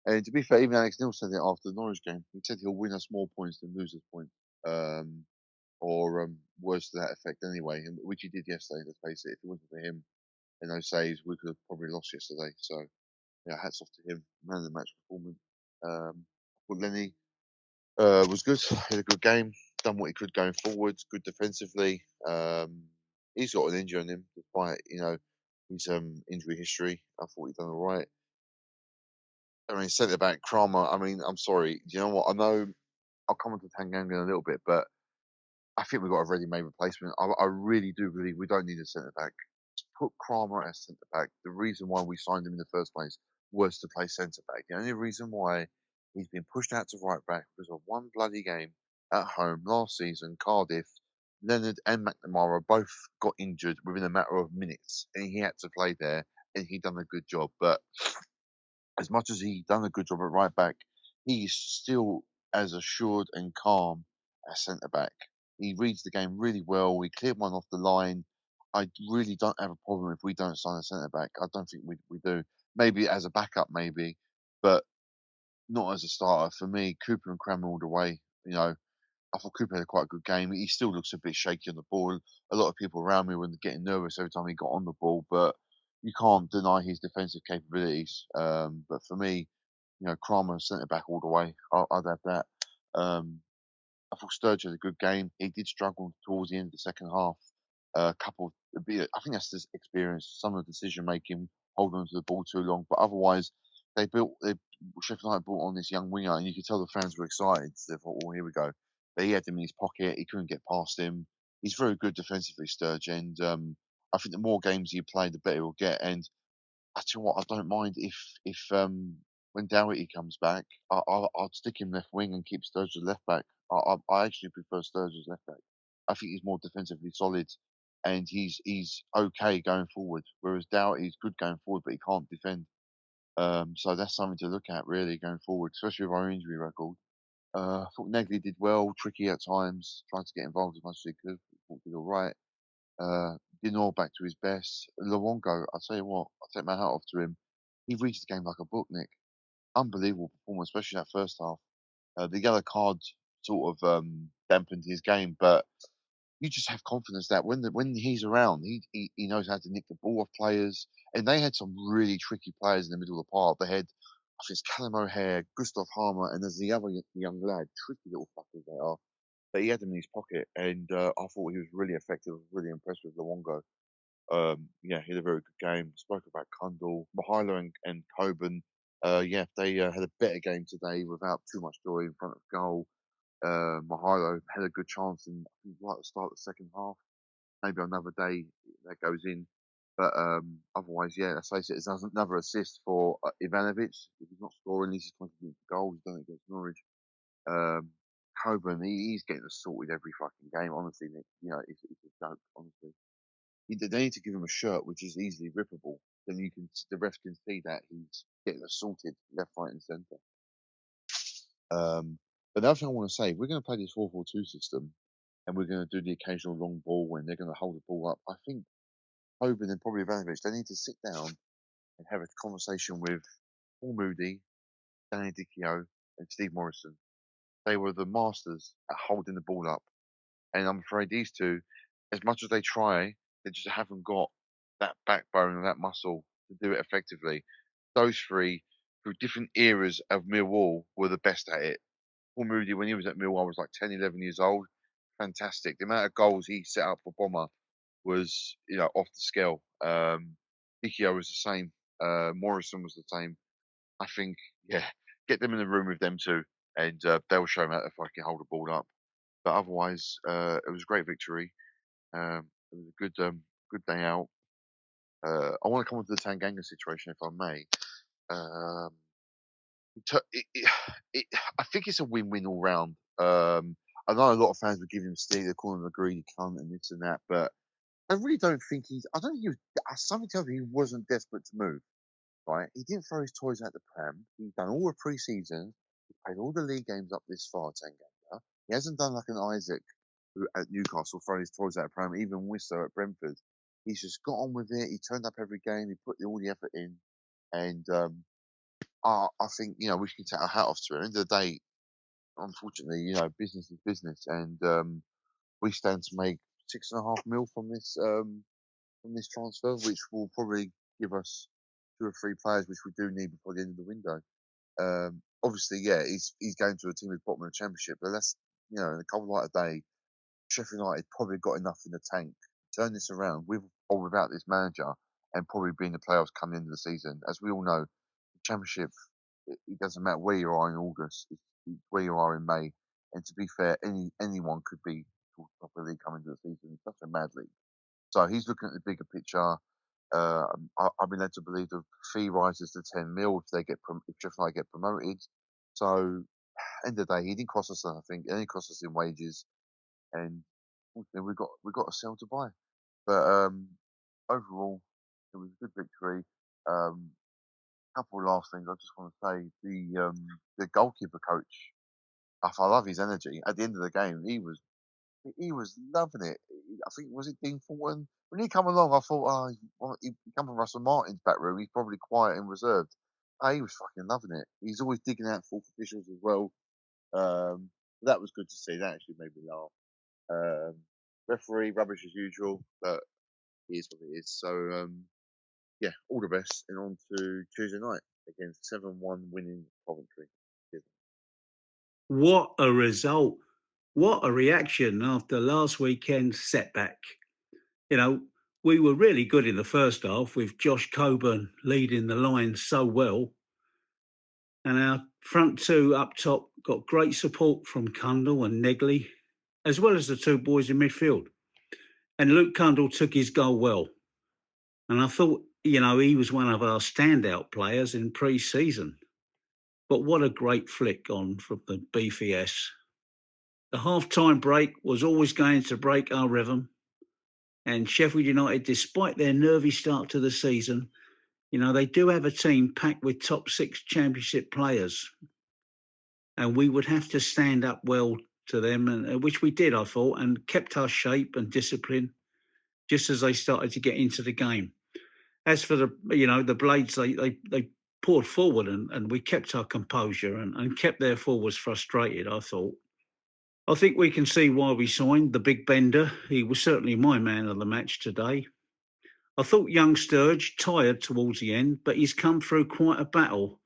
H: And to be fair, even Alex Neil said it after the Norwich game. He said he'll win us more points than lose us points. Or words to that effect anyway, which he did yesterday, let's face it. If it wasn't for him and those saves, we could have probably lost yesterday. So, hats off to him. Man of the match performance. Lenny was good. Had a good game. Done what he could going forward. Good defensively. He's got an injury on him, despite his injury history. I thought he'd done all right. Centre back Kramer. I'm sorry. Do you know what? I know I'll come on to Tanganga in a little bit, but I think we've got a ready-made replacement. I really do believe we don't need a centre back. Put Kramer as centre back. The reason why we signed him in the first place was to play centre back. The only reason why he's been pushed out to right back because of one bloody game at home last season, Cardiff. Leonard and McNamara both got injured within a matter of minutes, and he had to play there, and he done a good job. But as much as he done a good job at right back, he's still as assured and calm as centre back. He reads the game really well. We cleared one off the line. I really don't have a problem if we don't sign a centre back. I don't think we do. Maybe as a backup, maybe, but not as a starter. For me, Cooper and Cranmer all the way. I thought Cooper had quite a good game. He still looks a bit shaky on the ball. A lot of people around me were getting nervous every time he got on the ball, but you can't deny his defensive capabilities. But for me, Kramer centre back all the way. I'd have that. I thought Sturridge had a good game. He did struggle towards the end of the second half. A couple, I think that's just experience. Some of the decision making, holding on to the ball too long. But otherwise, Sheffield United brought on this young winger, and you could tell the fans were excited. They thought, "Oh, here we go." But he had him in his pocket. He couldn't get past him. He's very good defensively, Sturridge, and I think the more games he play, the better he'll get. And I tell you what, I don't mind if when Doherty comes back, I'd stick him left wing and keep Sturridge as left back. I actually prefer Sturridge as left back. I think he's more defensively solid, and he's okay going forward. Whereas Doherty's good going forward, but he can't defend. So that's something to look at really going forward, especially with our injury record. I thought Negley did well, tricky at times, trying to get involved as much as he could. Thought he did all right. Dinor back to his best. Luongo, I'll tell you what, I'll take my hat off to him. He reads the game like a book, Nick. Unbelievable performance, especially that first half. The yellow card sort of dampened his game, but you just have confidence that when he's around, he knows how to nick the ball off players. And they had some really tricky players in the middle of the park. They had, I think it's Callum O'Hare, Gustav Harmer, and there's the other young lad, tricky little fuckers they are. But he had them in his pocket, and I thought he was really effective. I was really impressed with Luongo. Yeah, he had a very good game. Spoke about Kundal, Mahalo and Coburn. Yeah, they had a better game today without too much joy in front of goal. Mahalo had a good chance in, I think, right at the start of the second half. Maybe another day that goes in. But otherwise, yeah, let's face it, it's another assist for Ivanovic. If he's not scoring, he's contributing to goals. He's done it against Norwich. Coburn, he's getting assaulted every fucking game, honestly, Nick. You know, it's a joke, honestly. They need to give him a shirt which is easily rippable. Then the ref can see that he's getting assaulted left, right, and centre. But the other thing I want to say, we're going to play this 4-4-2 system, and we're going to do the occasional long ball when they're going to hold the ball up. I think Hoban and probably Ivanovic, they need to sit down and have a conversation with Paul Moody, Danny Dichio, and Steve Morrison. They were the masters at holding the ball up. And I'm afraid these two, as much as they try, they just haven't got that backbone and that muscle to do it effectively. Those three, through different eras of Millwall, were the best at it. Paul Moody, when he was at Millwall, was like 10, 11 years old. Fantastic. The amount of goals he set up for Bomber was, off the scale. Dichio was the same. Morrison was the same. I think, yeah, get them in the room with them two, and they'll show them how to fucking hold the ball up. But otherwise, it was a great victory. It was a good day out. I want to come on to the Tanganga situation, if I may. I think it's a win-win all round. I know a lot of fans would give him stick, they call him a greedy cunt and this and that, but I really don't think I don't think he was. Something tells me he wasn't desperate to move. Right? He didn't throw his toys out the pram. He's done all the pre-season. He played all the league games up this far, Tanganga. He hasn't done like an Isaac at Newcastle, throwing his toys out the pram, even Wissow at Brentford. He's just got on with it. He turned up every game. He put all the effort in. And I think, we can take our hat off to him. At the end of the day, unfortunately, business is business. And we stand to make $6.5 million from this transfer, which will probably give us 2 or 3 players, which we do need before the end of the window. Obviously, yeah, he's going to a team at the bottom of the championship, but that's, in a cold light of day, Sheffield United probably got enough in the tank to turn this around with or without this manager, and probably be in the playoffs come the end of the season. As we all know, the championship, it doesn't matter where you are in August, it's where you are in May. And to be fair, anyone could be top of the league coming into the season. It's such a mad league. So he's looking at the bigger picture. I've been led to believe the fee rises to 10 mil if Sheffield United get promoted. So, end of the day, he didn't cost us anything. It only cost us in wages, and we got a sell to buy. But overall, it was a good victory. Couple of last things I just want to say: the goalkeeper coach. I love his energy. At the end of the game, he was loving it. I think, was it Dean Fulton? When he come along, I thought, he come from Russell Martin's back room. He's probably quiet and reserved. He was fucking loving it. He's always digging out fourth officials as well. That was good to see. That actually made me laugh. Referee, rubbish as usual, but it is what it is. So, yeah, all the best. And on to Tuesday night against 7-1 winning Coventry. Cheers.
I: What a result. What a reaction after last weekend's setback. You know, we were really good in the first half with Josh Coburn leading the line so well. And our front two up top got great support from Cundall and Negley, as well as the two boys in midfield. And Luke Cundall took his goal well. And I thought, he was one of our standout players in pre-season. But what a great flick on from the BFS. The half-time break was always going to break our rhythm. And Sheffield United, despite their nervy start to the season, they do have a team packed with top 6 championship players. And we would have to stand up well to them, and which we did, I thought, and kept our shape and discipline just as they started to get into the game. As for the Blades, they poured forward and we kept our composure and kept their forwards frustrated, I thought. I think we can see why we signed the big bender. He was certainly my man of the match today. I thought young Sturge tired towards the end, but he's come through quite a battle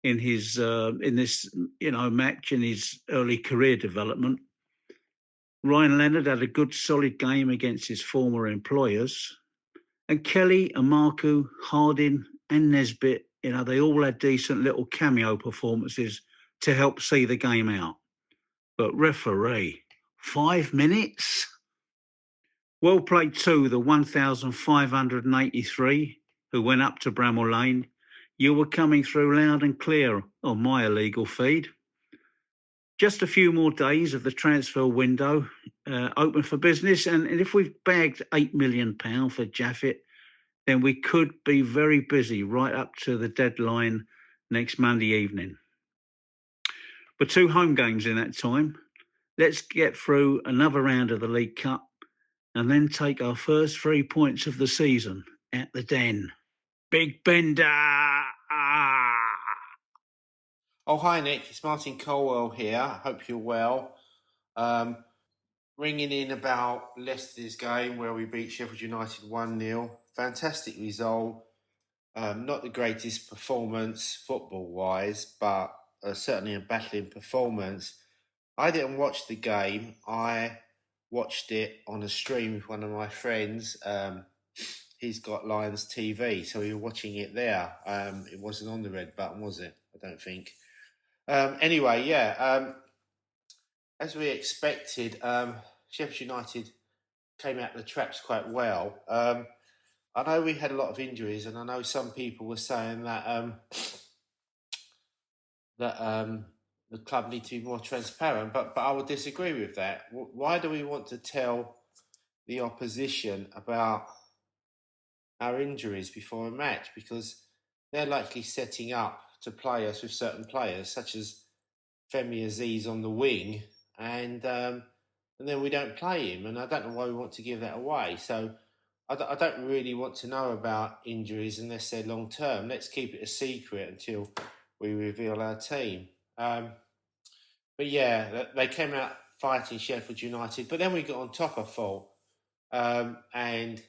I: in his in this match in his early career development. Ryan Leonard had a good solid game against his former employers. And Kelly, Amaku, Harding and Nesbitt, they all had decent little cameo performances to help see the game out. But referee, 5 minutes? Well played to the 1,583 who went up to Bramall Lane. You were coming through loud and clear on my illegal feed. Just a few more days of the transfer window open for business. And if we've bagged £8 million for Jaffet, then we could be very busy right up to the deadline next Monday evening. But 2 home games in that time. Let's get through another round of the League Cup and then take our first 3 points of the season at the Den. Big Bender!
J: Oh, hi, Nick. It's Martin Colwell here. Hope you're well. Ringing in about Leicester's game where we beat Sheffield United 1-0. Fantastic result. Not the greatest performance football-wise, but certainly a battling performance. I didn't watch the game. I watched it on a stream with one of my friends. He's got Lions TV, so we were watching it there. It wasn't on the red button, was it? I don't think. Anyway, as we expected, Sheffield United came out the traps quite well. I know we had a lot of injuries, and I know some people were saying that the club need to be more transparent, but I would disagree with that. Why do we want to tell the opposition about our injuries before a match? Because they're likely setting up to play us with certain players, such as Femi Aziz on the wing, and then we don't play him, and I don't know why we want to give that away. So I don't really want to know about injuries unless they're long term. Let's keep it a secret until we reveal our team. But yeah, they came out fighting Sheffield United, but then we got on top, I thought, and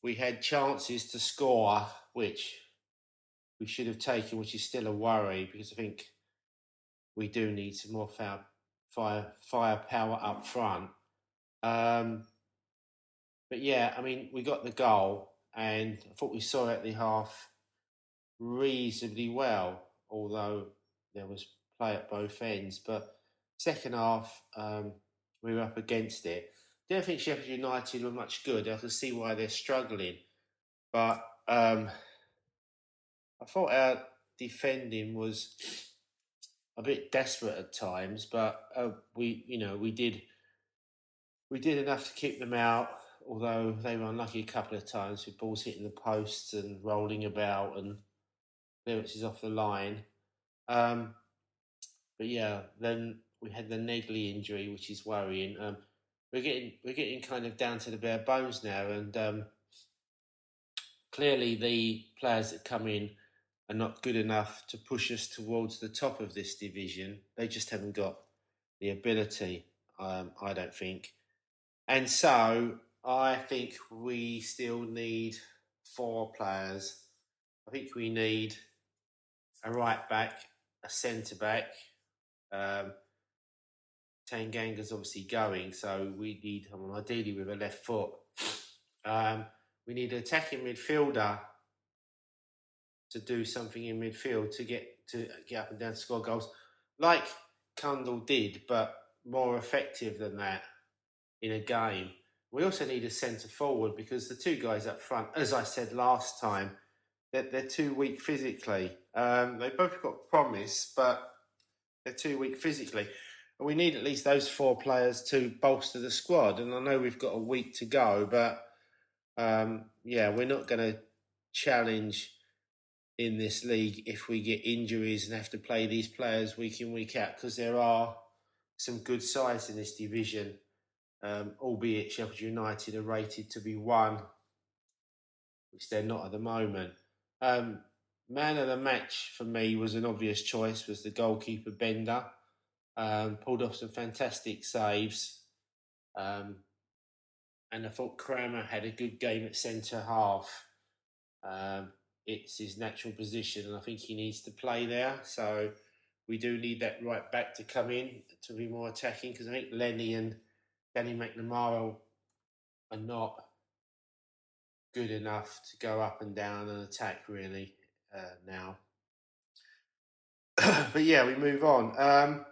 J: we had chances to score, which we should have taken, which is still a worry because I think we do need some more firepower up front. But yeah, I mean, we got the goal, and I thought we saw it at the half reasonably well, although there was play at both ends. But second half, we were up against it. Don't think Sheffield United were much good. I can see why they're struggling, but I thought our defending was a bit desperate at times. But we did enough to keep them out. Although they were unlucky a couple of times with balls hitting the posts and rolling about and clearances off the line. But yeah, then we had the Negley injury, which is worrying. We're getting kind of down to the bare bones now, and clearly the players that come in are not good enough to push us towards the top of this division. They just haven't got the ability, I don't think. And so I think we still need 4 players. I think we need a right back, a centre back, Tanganga's obviously going, so we need ideally with a left foot. We need an attacking midfielder to do something in midfield to get up and down to score goals, like Cundall did, but more effective than that in a game. We also need a centre forward because the two guys up front, as I said last time, they're too weak physically. They both got promise, but they're too weak physically. And we need at least those 4 players to bolster the squad. And I know we've got a week to go, but we're not going to challenge in this league if we get injuries and have to play these players week in, week out, because there are some good sides in this division, albeit Sheffield United are rated to be 1, which they're not at the moment. Man of the match for me was an obvious choice, was the goalkeeper Bender. Pulled off some fantastic saves. And I thought Kramer had a good game at centre half. It's his natural position, and I think he needs to play there. So we do need that right back to come in to be more attacking, because I think Lenny and Danny McNamara are not good enough to go up and down and attack really now. But yeah, we move on.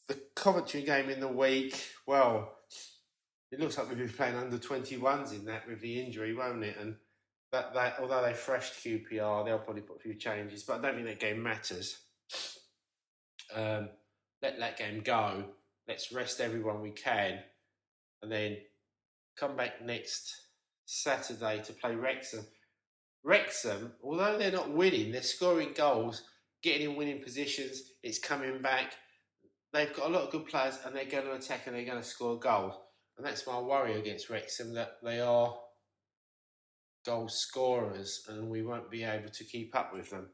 J: The Coventry game in the week, well, it looks like we'll be playing under 21s in that with the injury, won't it? And that although they freshed QPR, they'll probably put a few changes, but I don't think that game matters. Let that game go. Let's rest everyone we can, and then come back next Saturday to play Wrexham. Wrexham, although they're not winning, they're scoring goals, getting in winning positions. It's coming back. They've got a lot of good players, and they're going to attack and they're going to score goals. And that's my worry against Wrexham, that they are goal scorers and we won't be able to keep up with them.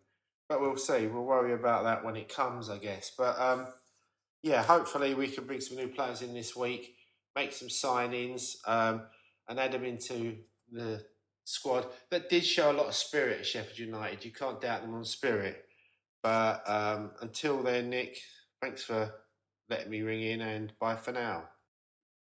J: But we'll see. We'll worry about that when it comes, I guess. But hopefully we can bring some new players in this week, make some signings, and add them into the squad. That did show a lot of spirit at Sheffield United. You can't doubt them on spirit. But until then, Nick, thanks for letting me ring in, and bye for now.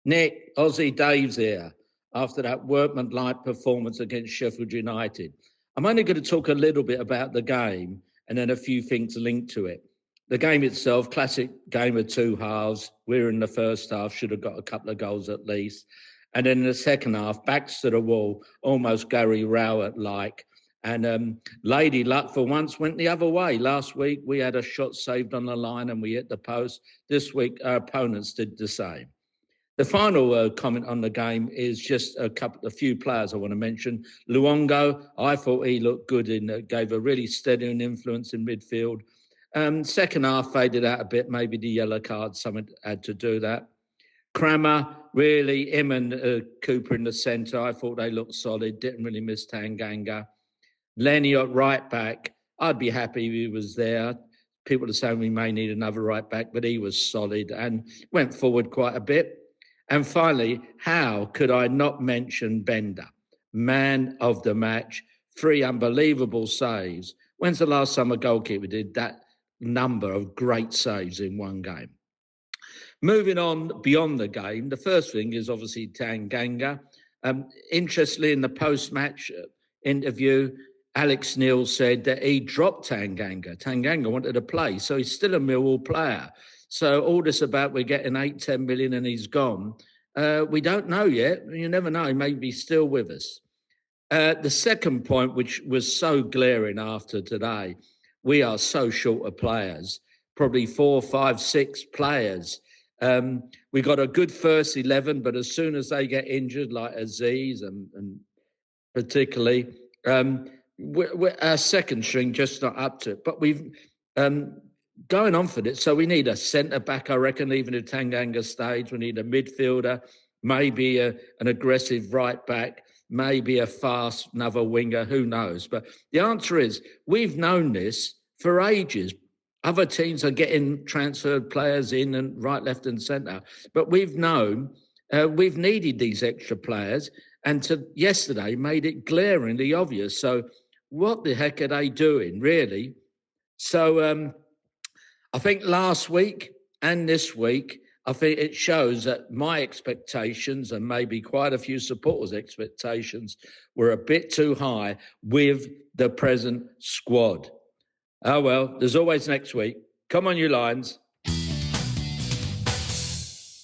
K: Nick, Aussie Dave's here after that workmanlike performance against Sheffield United. I'm only going to talk a little bit about the game and then a few things linked to it. The game itself, classic game of 2 halves. We're in the first half, should have got a couple of goals at least. And then in the second half, backs to the wall, almost Gary Rowett-like. And Lady Luck for once went the other way. Last week, we had a shot saved on the line and we hit the post. This week, our opponents did the same. The final comment on the game is just a few players I want to mention. Luongo, I thought he looked good and gave a really steadying influence in midfield. Second half faded out a bit. Maybe the yellow card, something had to do that. Kramer, really, him and Cooper in the centre, I thought they looked solid. Didn't really miss Tanganga. Lenny at right back, I'd be happy if he was there. People are saying we may need another right back, but he was solid and went forward quite a bit. And finally, how could I not mention Bender? Man of the match, 3 unbelievable saves. When's the last time a goalkeeper did that number of great saves in one game? Moving on beyond the game, the first thing is obviously Tanganga. Interestingly, in the post-match interview, Alex Neil said that he dropped Tanganga. Tanganga wanted to play, so he's still a Millwall player. So all this about we're getting 8-10 million and he's gone, we don't know yet. You never know. He may be still with us. The second point, which was so glaring after today, we are so short of players, probably 4, 5, 6 players. We got a good first 11, but as soon as they get injured, like Aziz and particularly, our second string just not up to it. But we've going on for it. So we need a centre-back, I reckon, even if Tanganga stays. We need a midfielder, maybe an aggressive right-back, maybe a fast another winger, who knows? But the answer is, we've known this for ages. Other teams are getting transferred players in and right, left and centre. But we've known, we've needed these extra players, and yesterday made it glaringly obvious. So what the heck are they doing, really? So I think last week and this week, I think it shows that my expectations and maybe quite a few supporters' expectations were a bit too high with the present squad. Oh, well, there's always next week. Come on, you Lions.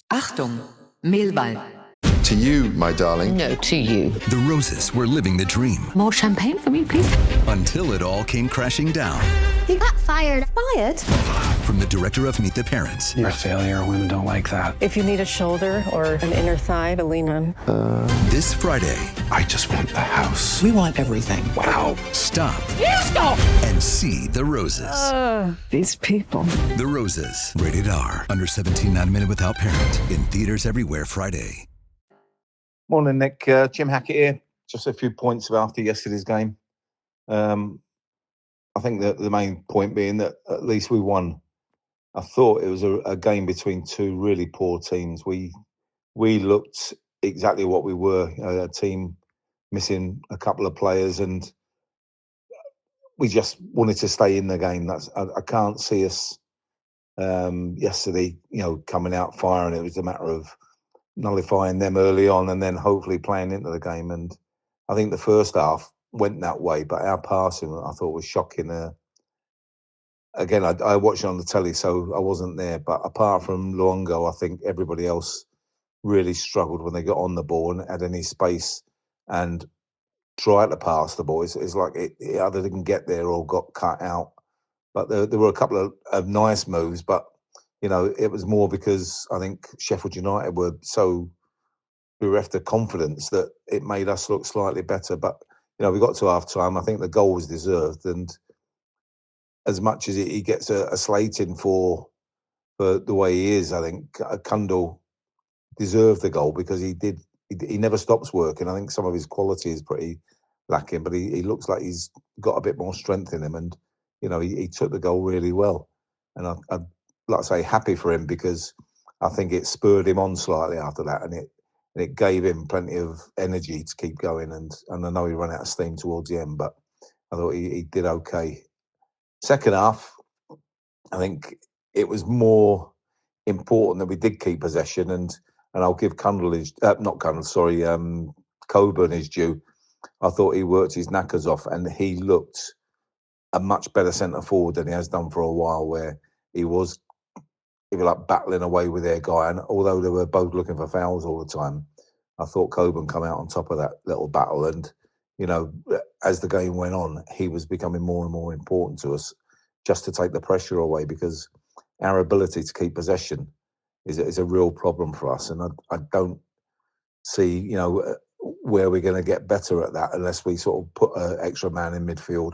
L: Achtung, Millwall.
M: To you, my darling.
L: No, to you.
N: The Roses were living the dream.
L: More champagne for me, please.
N: Until it all came crashing down.
O: He got fired. Fired?
N: From the director of Meet the Parents.
P: You're a failure. Women don't like that.
Q: If you need a shoulder or an inner thigh to lean on.
N: This Friday.
M: I just want the house.
P: We want everything.
N: Wow. Stop.
Q: You stop!
N: And see The Roses.
Q: These people.
N: The Roses. Rated R. Under 17, not admitted without parent. In theaters everywhere Friday.
R: Morning, Nick. Jim Hackett here. Just a few points after yesterday's game. I think that the main point being that at least we won. I thought it was a game between two really poor teams. We looked exactly what we were, a team missing a couple of players, and we just wanted to stay in the game. I can't see us yesterday, coming out firing. It was a matter of nullifying them early on and then hopefully playing into the game. And I think the first half went that way, but our passing I thought was shocking. Again, I watched it on the telly, so I wasn't there. But apart from Luongo, I think everybody else really struggled when they got on the ball and had any space and tried to pass the ball. It's like it either didn't get there or got cut out. But there were a couple of nice moves, but it was more because I think Sheffield United were so bereft of confidence that it made us look slightly better. But, we got to half time. I think the goal was deserved. And as much as he gets a slating for the way he is, I think Kundal deserved the goal because he never stops working. I think some of his quality is pretty lacking, but he looks like he's got a bit more strength in him. And, he took the goal really well. And I'd like I say, happy for him because I think it spurred him on slightly after that, and it gave him plenty of energy to keep going. And I know he ran out of steam towards the end, but I thought he did okay. Second half, I think it was more important that we did keep possession, and I'll give Coburn his due. I thought he worked his knackers off, and he looked a much better centre forward than he has done for a while, where he was like battling away with their guy. And although they were both looking for fouls all the time, I thought Coburn come out on top of that little battle. And, as the game went on, he was becoming more and more important to us just to take the pressure away, because our ability to keep possession is a real problem for us. And I don't see, where we're going to get better at that unless we sort of put an extra man in midfield,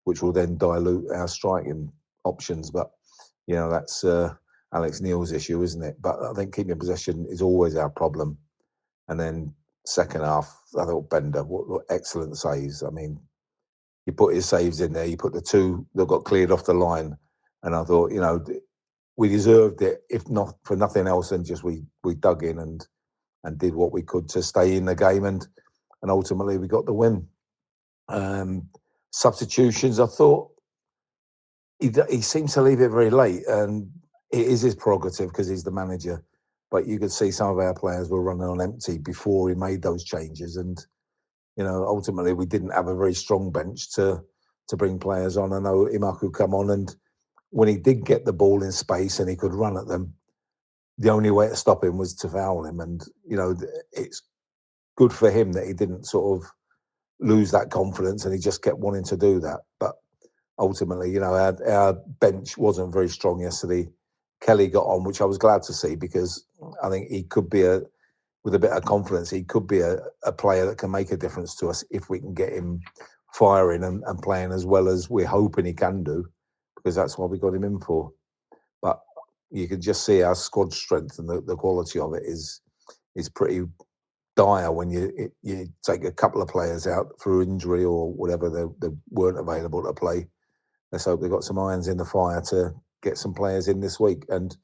R: which will then dilute our striking options. But, that's Alex Neil's issue, isn't it? But I think keeping possession is always our problem. And then second half, I thought Bender, what excellent saves. I mean, he put his saves in there. He put the two that got cleared off the line. And I thought, we deserved it, if not for nothing else, and just we dug in and did what we could to stay in the game. And ultimately we got the win. Substitutions, I thought, he seems to leave it very late, and it is his prerogative because he's the manager. But you could see some of our players were running on empty before he made those changes, and ultimately we didn't have a very strong bench to bring players on. I know Imaku come on, and when he did get the ball in space and he could run at them, the only way to stop him was to foul him. And it's good for him that he didn't sort of lose that confidence and he just kept wanting to do that. But ultimately, our bench wasn't very strong yesterday. Kelly got on, which I was glad to see, because I think he could be with a bit of confidence, he could be a player that can make a difference to us if we can get him firing and playing as well as we're hoping he can do, because that's what we got him in for. But you can just see our squad strength and the quality of it is pretty dire when you take a couple of players out through injury or whatever, they weren't available to play. Let's hope they've got some irons in the fire to get some players in this week, and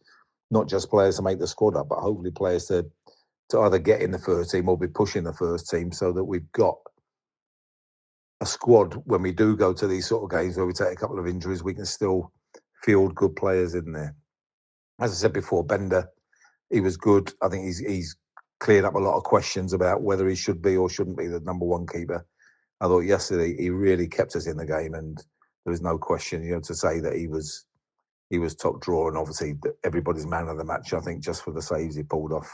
R: not just players to make the squad up, but hopefully players to either get in the first team or be pushing the first team, so that we've got a squad when we do go to these sort of games where we take a couple of injuries, we can still field good players in there. As I said before, Bender, he was good. I think he's cleared up a lot of questions about whether he should be or shouldn't be the number one keeper. I thought yesterday he really kept us in the game, and there was no question, to say that he was top drawer, and obviously everybody's man of the match, I think, just for the saves he pulled off.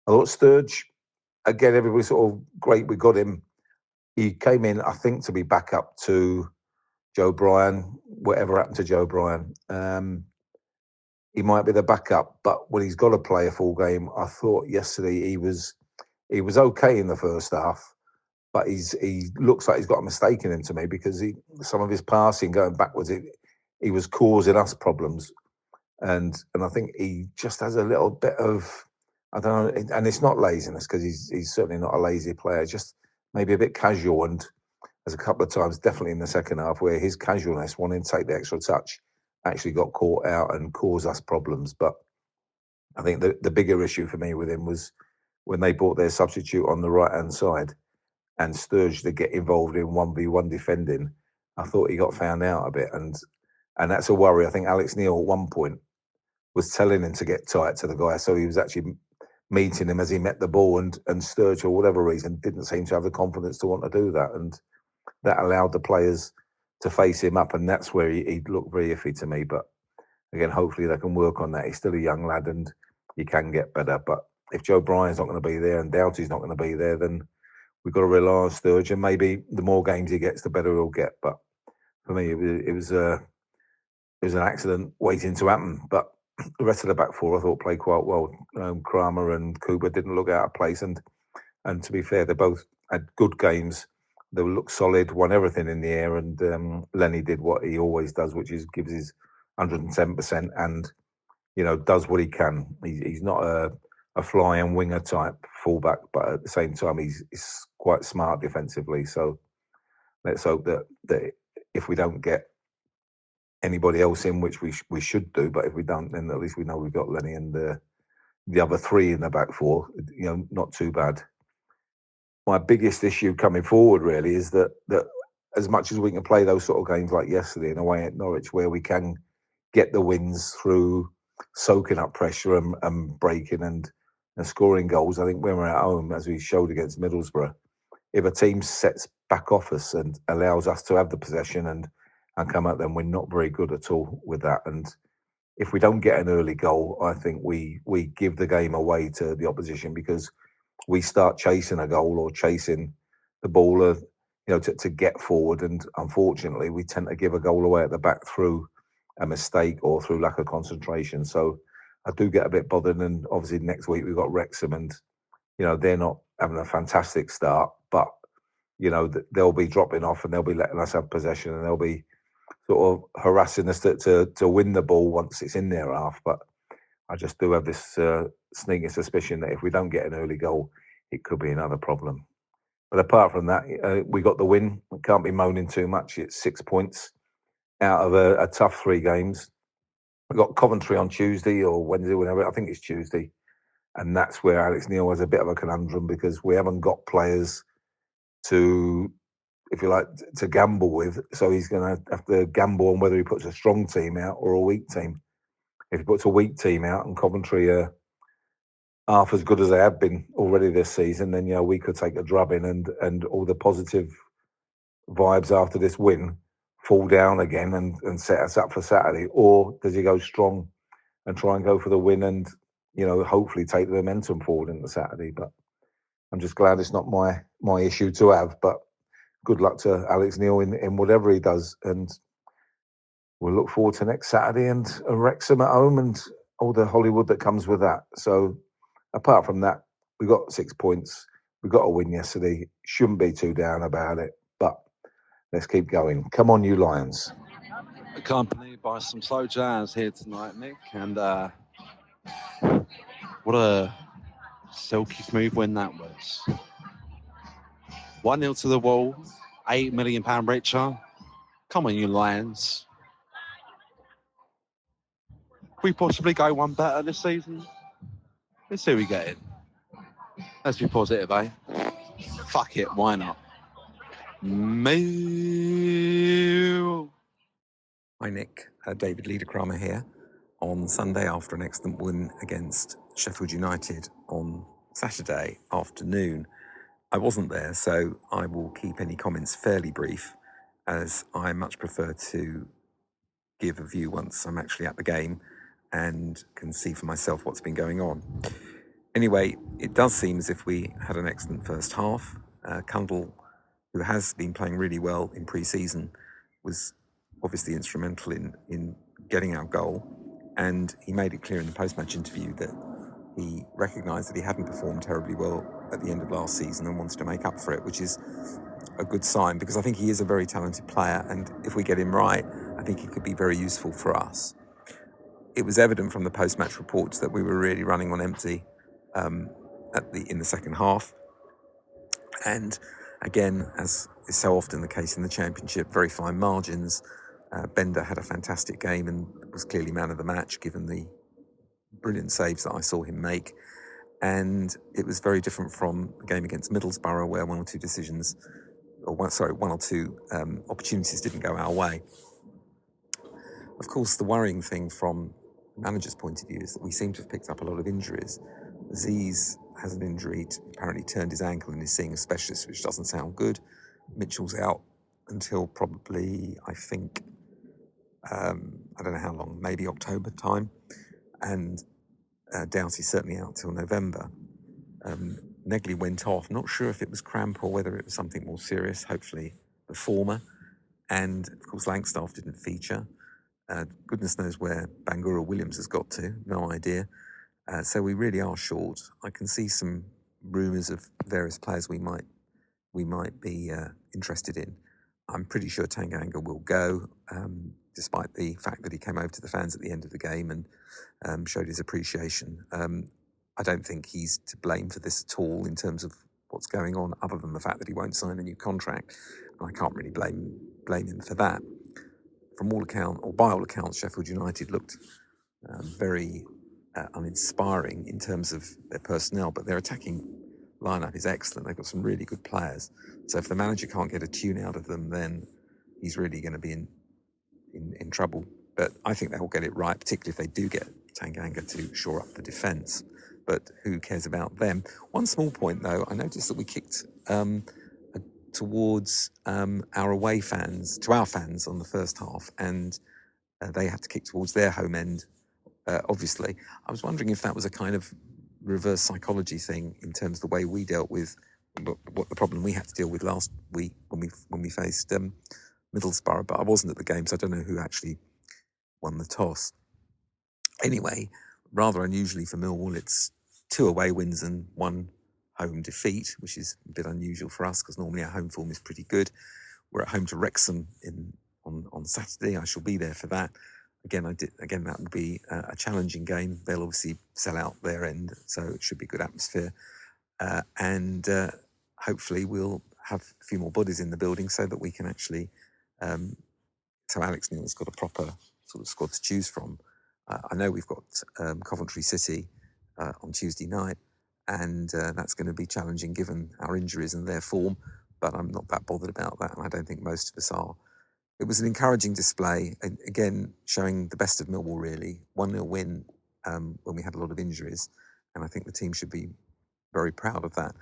R: I thought Sturge, again, everybody sort of great. We got him. He came in, I think, to be backup to Joe Bryan. Whatever happened to Joe Bryan, he might be the backup, but when he's got to play a full game, I thought yesterday he was okay in the first half, but he looks like he's got a mistake in him to me, because some of his passing going backwards, he was causing us problems, and I think he just has a little bit of, I don't know, and it's not laziness, because he's certainly not a lazy player, just maybe a bit casual, and there's a couple of times, definitely in the second half, where his casualness, wanting to take the extra touch, actually got caught out and caused us problems. But I think the bigger issue for me with him was when they brought their substitute on the right-hand side and Sturge to get involved in 1v1 defending. I thought he got found out a bit, and that's a worry. I think Alex Neil at one point was telling him to get tight to the guy, so he was actually meeting him as he met the ball, and Sturge, for whatever reason, didn't seem to have the confidence to want to do that, and that allowed the players to face him up, and that's where he looked very iffy to me. But again, hopefully they can work on that. He's still a young lad and he can get better. But if Joe Bryan's not going to be there and Doughty's not going to be there, then we've got to rely on Sturge, and maybe the more games he gets, the better he'll get. But for me, it was an accident waiting to happen. But the rest of the back four, I thought, played quite well. Kramer and Cooper didn't look out of place, and to be fair, they both had good games. They looked solid, won everything in the air, and Lenny did what he always does, which is gives his 110% and, does what he can. He's not a fly-and winger type fullback, but at the same time, he's quite smart defensively. So let's hope that if we don't get anybody else in, which we should do, but if we don't, then at least we know we've got Lenny and the other three in the back four. Not too bad. My biggest issue coming forward really is that as much as we can play those sort of games like yesterday in a way at Norwich, where we can get the wins through soaking up pressure and breaking and scoring goals, I think when we're at home, as we showed against Middlesbrough, if a team sets back off us and allows us to have the possession and come at them, we're not very good at all with that. And if we don't get an early goal, I think we give the game away to the opposition, because we start chasing a goal or chasing the ball, to get forward. And unfortunately, we tend to give a goal away at the back through a mistake or through lack of concentration. So I do get a bit bothered. And obviously next week we've got Wrexham, and, they're not having a fantastic start, but, they'll be dropping off and they'll be letting us have possession, and they'll be sort of harassing us to win the ball once it's in their half. But I just do have this sneaking suspicion that if we don't get an early goal, it could be another problem. But apart from that, we got the win. We can't be moaning too much. It's 6 points out of a tough 3 games. We've got Coventry on Tuesday or Wednesday, whenever. I think it's Tuesday. And that's where Alex Neil has a bit of a conundrum, because we haven't got players to, if you like, to gamble with. So he's going to have to gamble on whether he puts a strong team out or a weak team. If he puts a weak team out and Coventry are half as good as they have been already this season, then we could take a drubbing, and all the positive vibes after this win fall down again and set us up for Saturday. Or does he go strong and try and go for the win and hopefully take the momentum forward into Saturday? But I'm just glad it's not my issue to have. But good luck to Alex Neil in whatever he does, and we'll look forward to next Saturday and Wrexham at home and all the Hollywood that comes with that. So apart from that, we got 6 points. We got a win yesterday. Shouldn't be too down about it, but let's keep going. Come on, you Lions.
S: Accompanied by some slow jazz here tonight, Nick. And what a silky smooth win that was. 1-0 to the Wall, £8 million richer. Come on, you Lions. We possibly go one better this season. Let's see who we get in. Let's be positive, eh? Fuck it, why not?
T: Hi Nick, David Liederkramer here. on Sunday after an excellent win against Sheffield United on Saturday afternoon. I wasn't there, so I will keep any comments fairly brief, as I much prefer to give a view once I'm actually at the game and can see for myself what's been going on. Anyway, it does seem as if we had an excellent first half. Cundall, who has been playing really well in pre-season, was obviously instrumental in getting our goal, and he made it clear in the post-match interview that he recognised that he hadn't performed terribly well at the end of last season and wanted to make up for it, which is a good sign, because I think he is a very talented player, and if we get him right, I think he could be very useful for us. It was evident from the post-match reports that we were really running on empty in the second half, and again, as is so often the case in the Championship, very fine margins. Bender had a fantastic game and was clearly man of the match, given the brilliant saves that I saw him make. And it was very different from the game against Middlesbrough, where one or two opportunities didn't go our way. Of course, the worrying thing from the manager's point of view is that we seem to have picked up a lot of injuries. Aziz has an injury, apparently turned his ankle and is seeing a specialist, which doesn't sound good. Mitchell's out until probably, I think, I don't know how long, maybe October time. And Doughty's certainly out till November. Negley went off, not sure if it was cramp or whether it was something more serious, hopefully the former. And of course, Langstaff didn't feature. Goodness knows where Bangura Williams has got to, no idea. So we really are short. I can see some rumours of various players we might be interested in. I'm pretty sure Tanganga will go, despite the fact that he came over to the fans at the end of the game and showed his appreciation. I don't think he's to blame for this at all in terms of what's going on, other than the fact that he won't sign a new contract. And I can't really blame him for that. From all accounts, or by all accounts, Sheffield United looked very uninspiring in terms of their personnel, but their attacking lineup is excellent. They've got some really good players. So if the manager can't get a tune out of them, then he's really going to be in trouble. But I think they'll get it right, particularly if they do get Tanganga to shore up the defence. But who cares about them? One small point, though, I noticed that we kicked towards our away fans, to our fans on the first half, and they had to kick towards their home end, obviously. I was wondering if that was a kind of reverse psychology thing in terms of the way we dealt with what the problem we had to deal with last week when we faced Middlesbrough, but I wasn't at the game, so I don't know who actually won the toss. Anyway, rather unusually for Millwall, it's 2 away wins and 1 home defeat, which is a bit unusual for us because normally our home form is pretty good. We're at home to WREXHAM on Saturday. I shall be there for that. Again, that will be a challenging game. They'll obviously sell out their end, so it should be a good atmosphere. And hopefully we'll have a few more bodies in the building so that we can actually... so Alex Neil's got a proper sort of squad to choose from. I know we've got Coventry City on Tuesday night, and that's going to be challenging given our injuries and their form, but I'm not that bothered about that, and I don't think most of us are. It was an encouraging display, and again, showing the best of Millwall, really. 1-0 win when we had a lot of injuries, and I think the team should be very proud of that.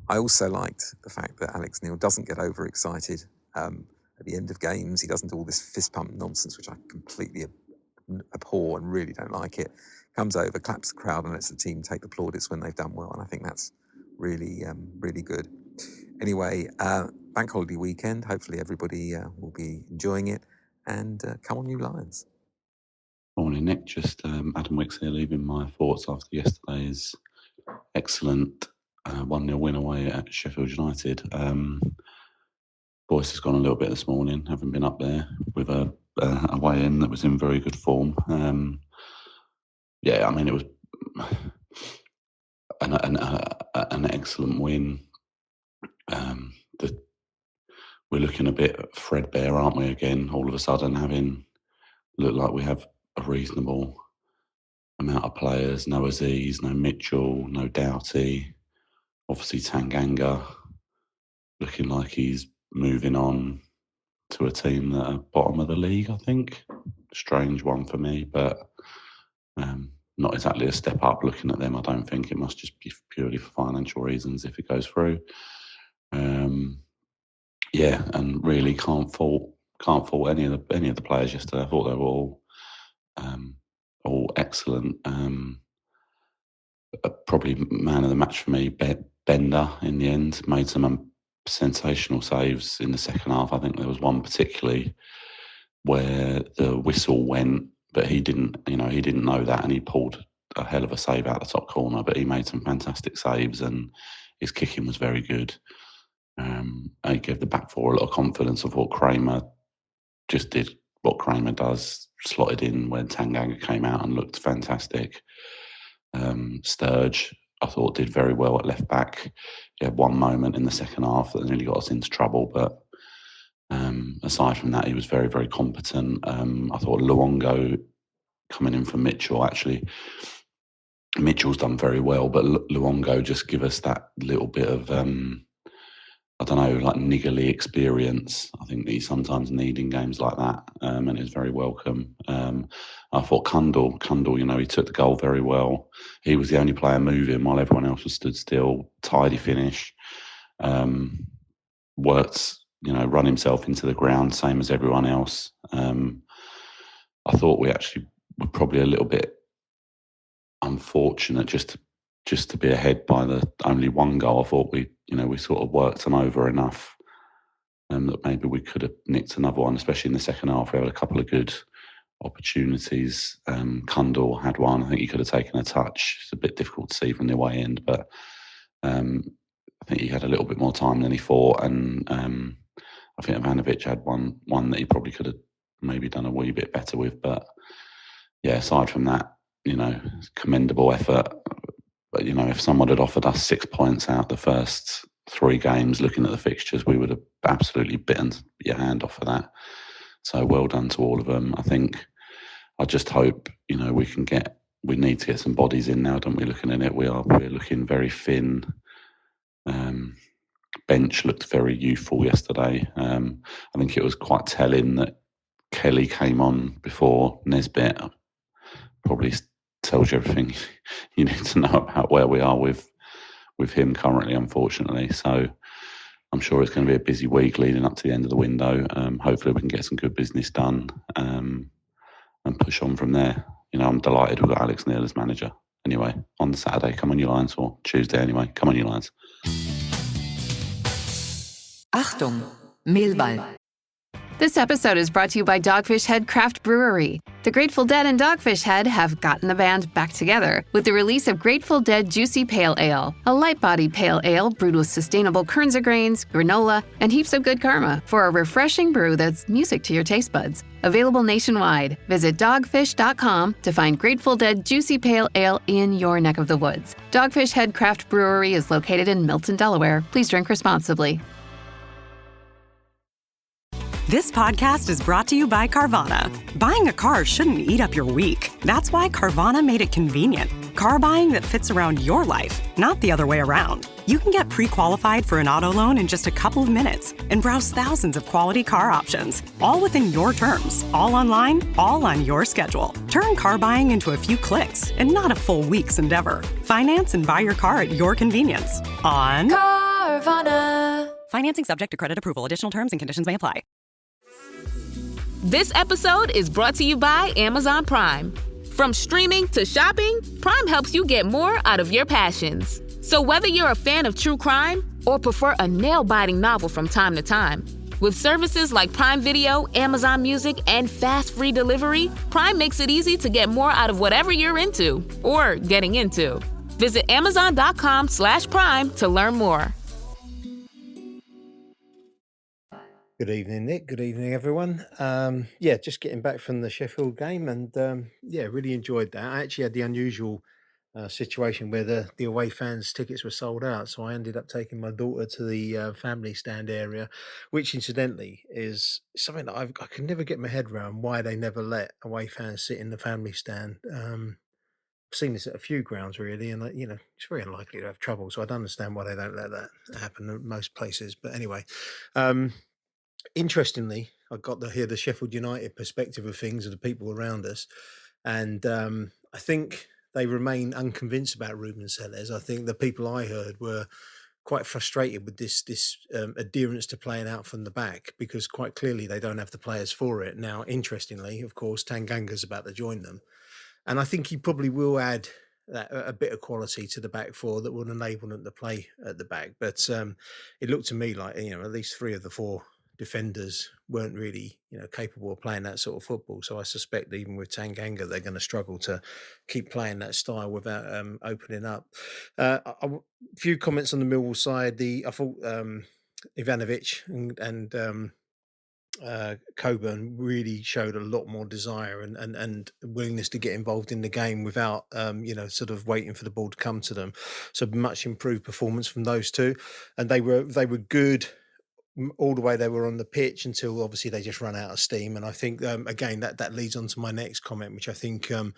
T: I also liked the fact that Alex Neil doesn't get overexcited at the end of games. He doesn't do all this fist pump nonsense, which I completely abhor and really don't like it. Comes over, claps the crowd, and lets the team take the plaudits when they've done well, and I think that's really, really good. Anyway, bank holiday weekend. Hopefully everybody will be enjoying it, and come on, you Lions.
U: Morning, Nick. Just Adam Wicks here, leaving my thoughts after yesterday's excellent 1-0 win away at Sheffield United. Boyce has gone a little bit this morning, having been up there with a away in that was in very good form. Yeah, I mean, it was an excellent win. We're looking a bit threadbare, aren't we, again, all of a sudden, having looked like we have a reasonable amount of players. No Aziz, no Mitchell, no Doughty. Obviously Tanganga looking like he's moving on to a team that are bottom of the league, I think. Strange one for me, but Not exactly a step up looking at them. I don't think it must just be purely for financial reasons if it goes through. Yeah, and really can't fault any of the players yesterday. I thought they were all excellent. Probably man of the match for me, Bender in the end, made some sensational saves in the second half. I think there was one particularly where the whistle went, but he didn't know that, and he pulled a hell of a save out the top corner. But he made some fantastic saves, and his kicking was very good. He gave the back four a lot of confidence. Of what Kramer just did what Kramer does, slotted in when Tanganga came out and looked fantastic. Sturge, I thought, did very well at left back. He had one moment in the second half that nearly got us into trouble, but aside from that, he was very, very competent. I thought Luongo coming in from Mitchell, actually, Mitchell's done very well, but Luongo just give us that little bit of, I don't know, like niggly experience. I think that you sometimes need in games like that, and it's very welcome. I thought Kundal, he took the goal very well. He was the only player moving while everyone else was stood still. Tidy finish. Worked, run himself into the ground, same as everyone else. I thought we actually were probably a little bit unfortunate just to be ahead by the only one goal. I thought we sort of worked them over enough that maybe we could have nicked another one, especially in the second half. We had a couple of good opportunities. Kundal had one. I think he could have taken a touch. It's a bit difficult to see from the away end, but I think he had a little bit more time than he thought. And I think Ivanovic had one that he probably could have maybe done a wee bit better with. But yeah, aside from that, commendable effort. But, if someone had offered us 6 points out the first 3 games, looking at the fixtures, we would have absolutely bitten your hand off of that. So well done to all of them. I just hope, we need to get some bodies in now, don't we, looking at it? We're looking very thin. Bench looked very youthful yesterday. I think it was quite telling that Kelly came on before Nesbitt. Probably tells you everything you need to know about where we are with him currently, unfortunately. So I'm sure it's going to be a busy week leading up to the end of the window. Hopefully we can get some good business done and push on from there. I'm delighted we've got Alex Neil as manager. Anyway, on Saturday, come on your lines, or Tuesday anyway, come on your lines.
L: Achtung, Millwall.
A: This episode is brought to you by Dogfish Head Craft Brewery. The Grateful Dead and Dogfish Head have gotten the band back together with the release of Grateful Dead Juicy Pale Ale, a light-bodied pale ale brewed with sustainable Kernza grains, granola, and heaps of good karma for a refreshing brew that's music to your taste buds. Available nationwide. Visit dogfish.com to find Grateful Dead Juicy Pale Ale in your neck of the woods. Dogfish Head Craft Brewery is located in Milton, Delaware. Please drink responsibly.
V: This podcast is brought to you by Carvana. Buying a car shouldn't eat up your week. That's why Carvana made it convenient. Car buying that fits around your life, not the other way around. You can get pre-qualified for an auto loan in just a couple of minutes and browse thousands of quality car options, all within your terms, all online, all on your schedule. Turn car buying into a few clicks and not a full week's endeavor. Finance and buy your car at your convenience on Carvana. Financing subject to credit approval. Additional terms and conditions may apply.
W: This episode is brought to you by Amazon Prime. From streaming to shopping, Prime helps you get more out of your passions. So whether you're a fan of true crime or prefer a nail-biting novel from time to time, with services like Prime Video, Amazon Music, and fast free delivery, Prime makes it easy to get more out of whatever you're into or getting into. Visit Amazon.com/Prime to learn more.
X: Good evening, Nick. Good evening, everyone. Just getting back from the Sheffield game and really enjoyed that. I actually had the unusual situation where the away fans' tickets were sold out. So I ended up taking my daughter to the family stand area, which incidentally is something that I can never get my head around, why they never let away fans sit in the family stand. I've seen this at a few grounds really, and it's very unlikely to have trouble. So I don't understand why they don't let that happen at most places. But anyway, interestingly, I got to hear the Sheffield United perspective of things, of the people around us, and I think they remain unconvinced about Ruben Sellés. I think the people I heard were quite frustrated with this adherence to playing out from the back, because quite clearly they don't have the players for it. Now, interestingly, of course, Tanganga's about to join them, and I think he probably will add a bit of quality to the back four that will enable them to play at the back. But it looked to me like, you know, at least 3 of the 4 defenders weren't really, you know, capable of playing that sort of football. So I suspect even with Tanganga, they're going to struggle to keep playing that style without opening up. A few comments on the Millwall side. I thought Ivanovic and Coburn really showed a lot more desire and willingness to get involved in the game without you know, sort of waiting for the ball to come to them. So much improved performance from those two, and they were good all the way they were on the pitch until obviously they just run out of steam. And I think again that leads on to my next comment, which I think a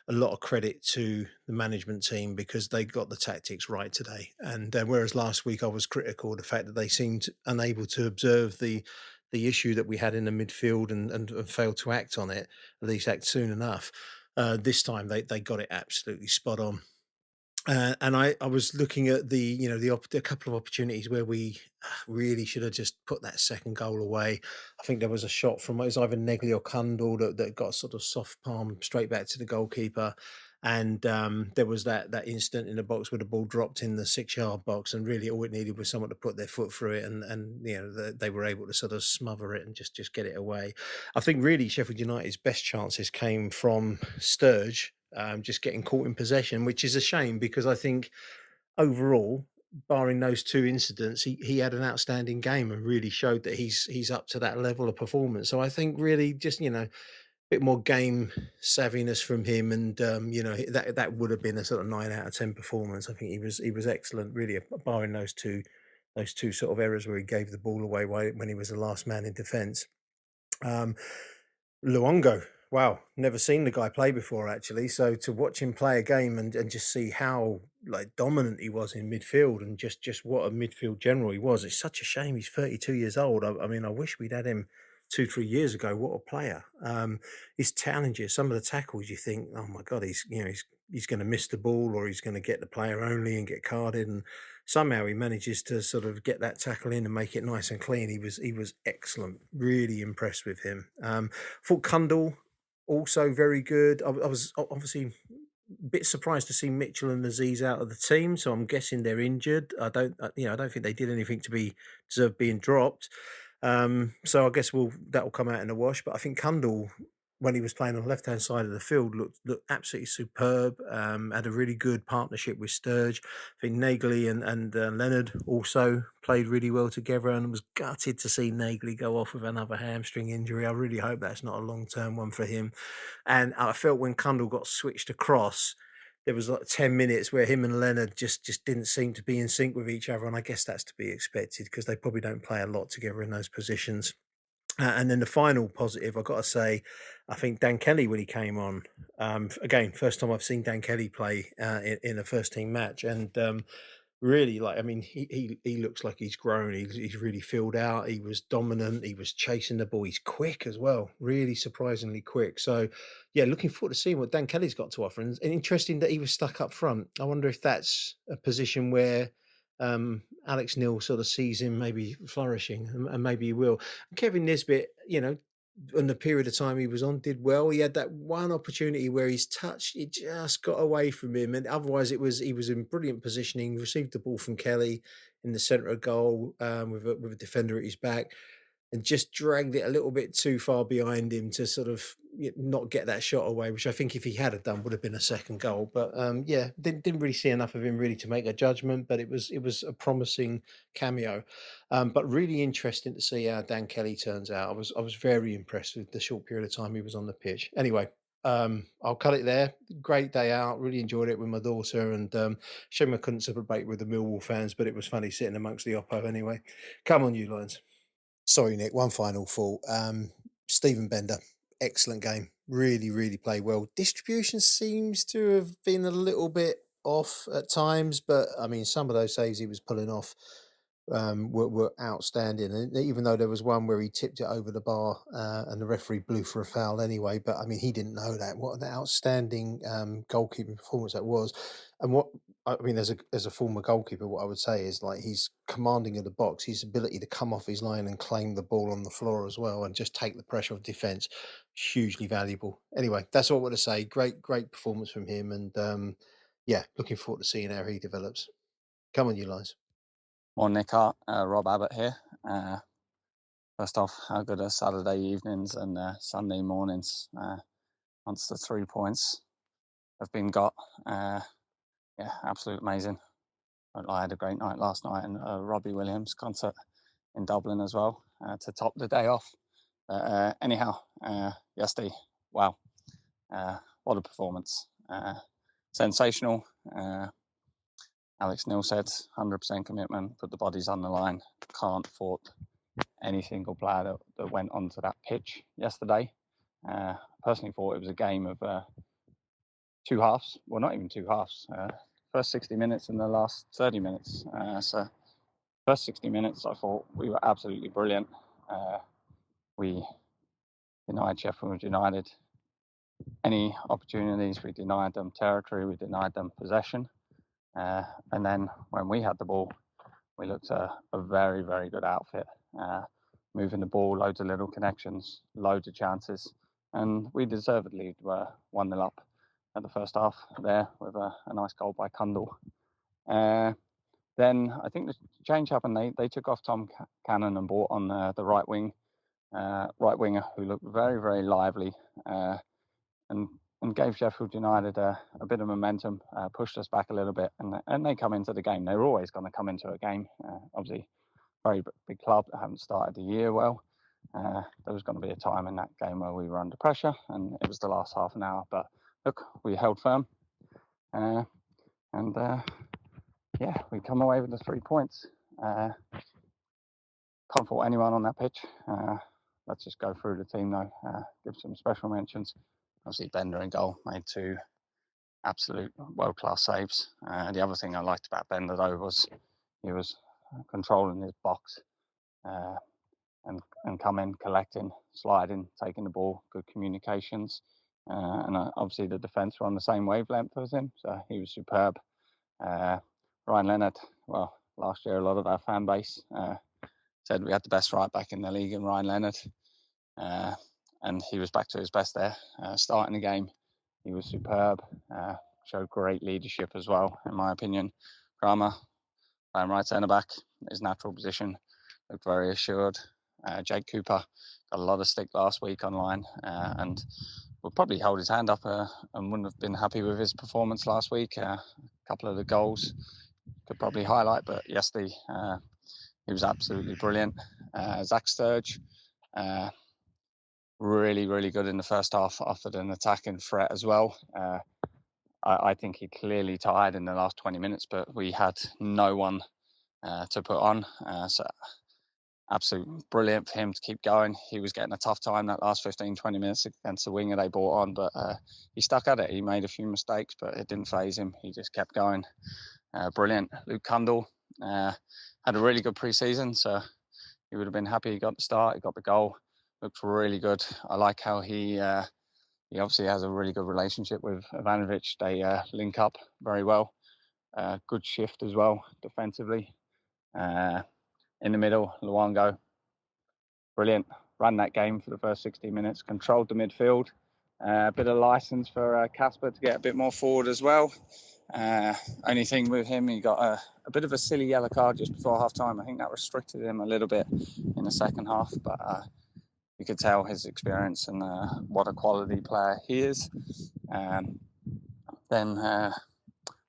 X: lot of credit to the management team, because they got the tactics right today. And whereas last week I was critical of the fact that they seemed unable to observe the issue that we had in the midfield and failed to act on it, at least act soon enough. This time they got it absolutely spot on. And I was looking at the couple of opportunities where we really should have just put that second goal away. I think there was a shot from, it was either Negley or Kundal that got sort of soft palm straight back to the goalkeeper. And there was that instant in the box where the ball dropped in the 6-yard box, and really all it needed was someone to put their foot through it, and you know, they were able to sort of smother it and just get it away. I think really Sheffield United's best chances came from Sturge, just getting caught in possession, which is a shame, because I think overall, barring those 2 incidents, he had an outstanding game and really showed that he's up to that level of performance. So I think really just, you know, bit more game savviness from him, and you know, that would have been a sort of 9 out of 10 performance. I think he was excellent, really, barring those two sort of errors where he gave the ball away when he was the last man in defence. Luongo, wow, never seen the guy play before, actually. So to watch him play a game and just see how like dominant he was in midfield, and just what a midfield general he was. It's such a shame he's 32 years old. I mean, I wish we'd had him 2-3 years ago. What a player. His challenges, some of the tackles, you think, oh my God, he's going to miss the ball, or he's going to get the player only and get carded, and somehow he manages to sort of get that tackle in and make it nice and clean. He was excellent. Really impressed with him. Thought Kundal also very good. I was obviously a bit surprised to see Mitchell and Aziz out of the team, so I'm guessing they're injured. I don't think they did anything to deserve being dropped. So I guess that'll come out in the wash. But I think Kundal, when he was playing on the left-hand side of the field, looked absolutely superb. Had a really good partnership with Sturge. I think Nagley and Leonard also played really well together, and was gutted to see Nagley go off with another hamstring injury. I really hope that's not a long-term one for him. And I felt when Kundal got switched across, there was like 10 minutes where him and Leonard just didn't seem to be in sync with each other. And I guess that's to be expected, because they probably don't play a lot together in those positions. And then the final positive, I've got to say, I think Dan Kelly, when he came on, again, first time I've seen Dan Kelly play in a first team match. And really, like, I mean, he looks like he's grown. He's really filled out. He was dominant. He was chasing the ball. He's quick as well. Really surprisingly quick. So, yeah, looking forward to seeing what Dan Kelly's got to offer. And interesting that he was stuck up front. I wonder if that's a position where Alex Neil sort of sees him maybe flourishing, and maybe he will. Kevin Nisbet, you know, in the period of time he was on, did well. He had that one opportunity where he's touched, it just got away from him, and otherwise he was in brilliant positioning. Received the ball from Kelly in the centre of goal with a defender at his back, and just dragged it a little bit too far behind him to sort of not get that shot away, which I think if he had done would have been a second goal. But yeah, didn't really see enough of him really to make a judgment, but it was a promising cameo. But really interesting to see how Dan Kelly turns out. I was very impressed with the short period of time he was on the pitch. Anyway, I'll cut it there. Great day out. Really enjoyed it with my daughter, and shame I couldn't celebrate with the Millwall fans, but it was funny sitting amongst the Oppo anyway. Come on, you Lions. Sorry, Nick. One final thought. Stephen Bender, excellent game. Really, really played well. Distribution seems to have been a little bit off at times, but I mean, some of those saves he was pulling off were outstanding. And even though there was one where he tipped it over the bar and the referee blew for a foul anyway, but I mean, he didn't know that. What an outstanding goalkeeping performance that was. And what I mean, as a former goalkeeper, what I would say is like he's commanding of the box, his ability to come off his line and claim the ball on the floor as well and just take the pressure of defence, hugely valuable. Anyway, that's all I want to say. Great performance from him. And yeah, looking forward to seeing how he develops. Come on, you guys.
B: Morning, Nick Hart, Rob Abbott here. First off, how good are Saturday evenings and Sunday mornings once the 3 points have been got? Yeah, absolute amazing. I had a great night last night and Robbie Williams concert in Dublin as well to top the day off. Anyhow, yesterday, wow, what a performance. Sensational. Alex Neil said 100% commitment, put the bodies on the line. Can't fault any single player that went onto that pitch yesterday. Personally thought it was a game of 2 halves. Well, not even 2 halves. First 60 minutes and the last 30 minutes. So first 60 minutes, I thought we were absolutely brilliant. We denied Sheffield United any opportunities. We denied them territory. We denied them possession. And then when we had the ball, we looked a very, very good outfit. Moving the ball, loads of little connections, loads of chances. And we deservedly were 1-0 up at the first half there with a nice goal by Kundal. Then I think the change happened. They took off Tom Cannon and brought on the right winger who looked very, very lively and gave Sheffield United a bit of momentum, pushed us back a little bit, and they come into the game. They were always going to come into a game. Obviously, very big club that haven't started the year well. There was going to be a time in that game where we were under pressure, and it was the last half an hour. But look, we held firm, and yeah, we come away with the 3 points. Can't fault anyone on that pitch. Let's just go through the team though. Give some special mentions. Obviously, Bender in goal made 2 absolute world-class saves. The other thing I liked about Bender though was he was controlling his box and coming, collecting, sliding, taking the ball, good communications. And obviously the defence were on the same wavelength as him, so he was superb. Ryan Leonard, well, last year a lot of our fan base said we had the best right back in the league in Ryan Leonard. And he was back to his best there. Starting the game, he was superb. Showed great leadership as well, in my opinion. Kramer, playing right centre back, his natural position, looked very assured. Jake Cooper got a lot of stick last week online and would probably hold his hand up and wouldn't have been happy with his performance last week. A couple of the goals could probably highlight, but yesterday he was absolutely brilliant. Zach Sturge, really, really good in the first half, offered an attacking threat as well. I think he clearly tired in the last 20 minutes, but we had no one to put on. So absolutely brilliant for him to keep going. He was getting a tough time that last 15, 20 minutes against the winger they brought on, but he stuck at it. He made a few mistakes, but it didn't faze him. He just kept going. Brilliant. Luke Kundal had a really good pre-season, so he would have been happy he got the start, he got the goal. Looked really good. I like how he obviously has a really good relationship with Ivanovic. They link up very well. Good shift as well defensively. In the middle, Luongo, brilliant. Ran that game for the first 60 minutes, controlled the midfield. A bit of license for Casper to get a bit more forward as well. Only thing with him, he got a bit of a silly yellow card just before half time. I think that restricted him a little bit in the second half, but you could tell his experience and what a quality player he is. Then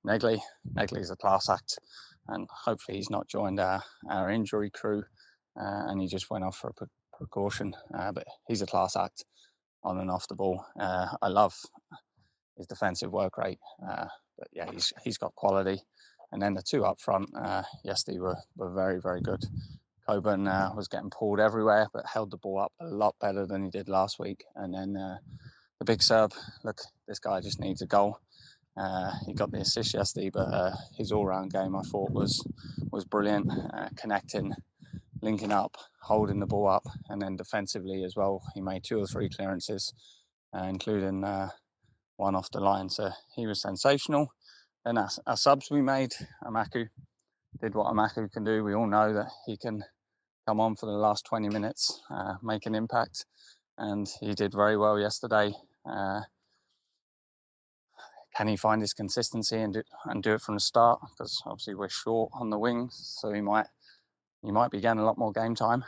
B: Negley's a class act, and hopefully he's not joined our injury crew and he just went off for a precaution. But he's a class act on and off the ball. I love his defensive work rate. But yeah, he's got quality. And then the 2 up front yesterday were very, very good. Coburn was getting pulled everywhere, but held the ball up a lot better than he did last week. And then the big Serb, look, this guy just needs a goal. He got the assist yesterday, but his all-round game I thought was brilliant, connecting, linking up, holding the ball up, and then defensively as well. He made 2 or 3 clearances, including one off the line. So he was sensational. Then our subs we made, Amaku did what Amaku can do. We all know that he can come on for the last 20 minutes, make an impact, and he did very well yesterday. Can he find his consistency and do it from the start? Because obviously we're short on the wings, so he might be getting a lot more game time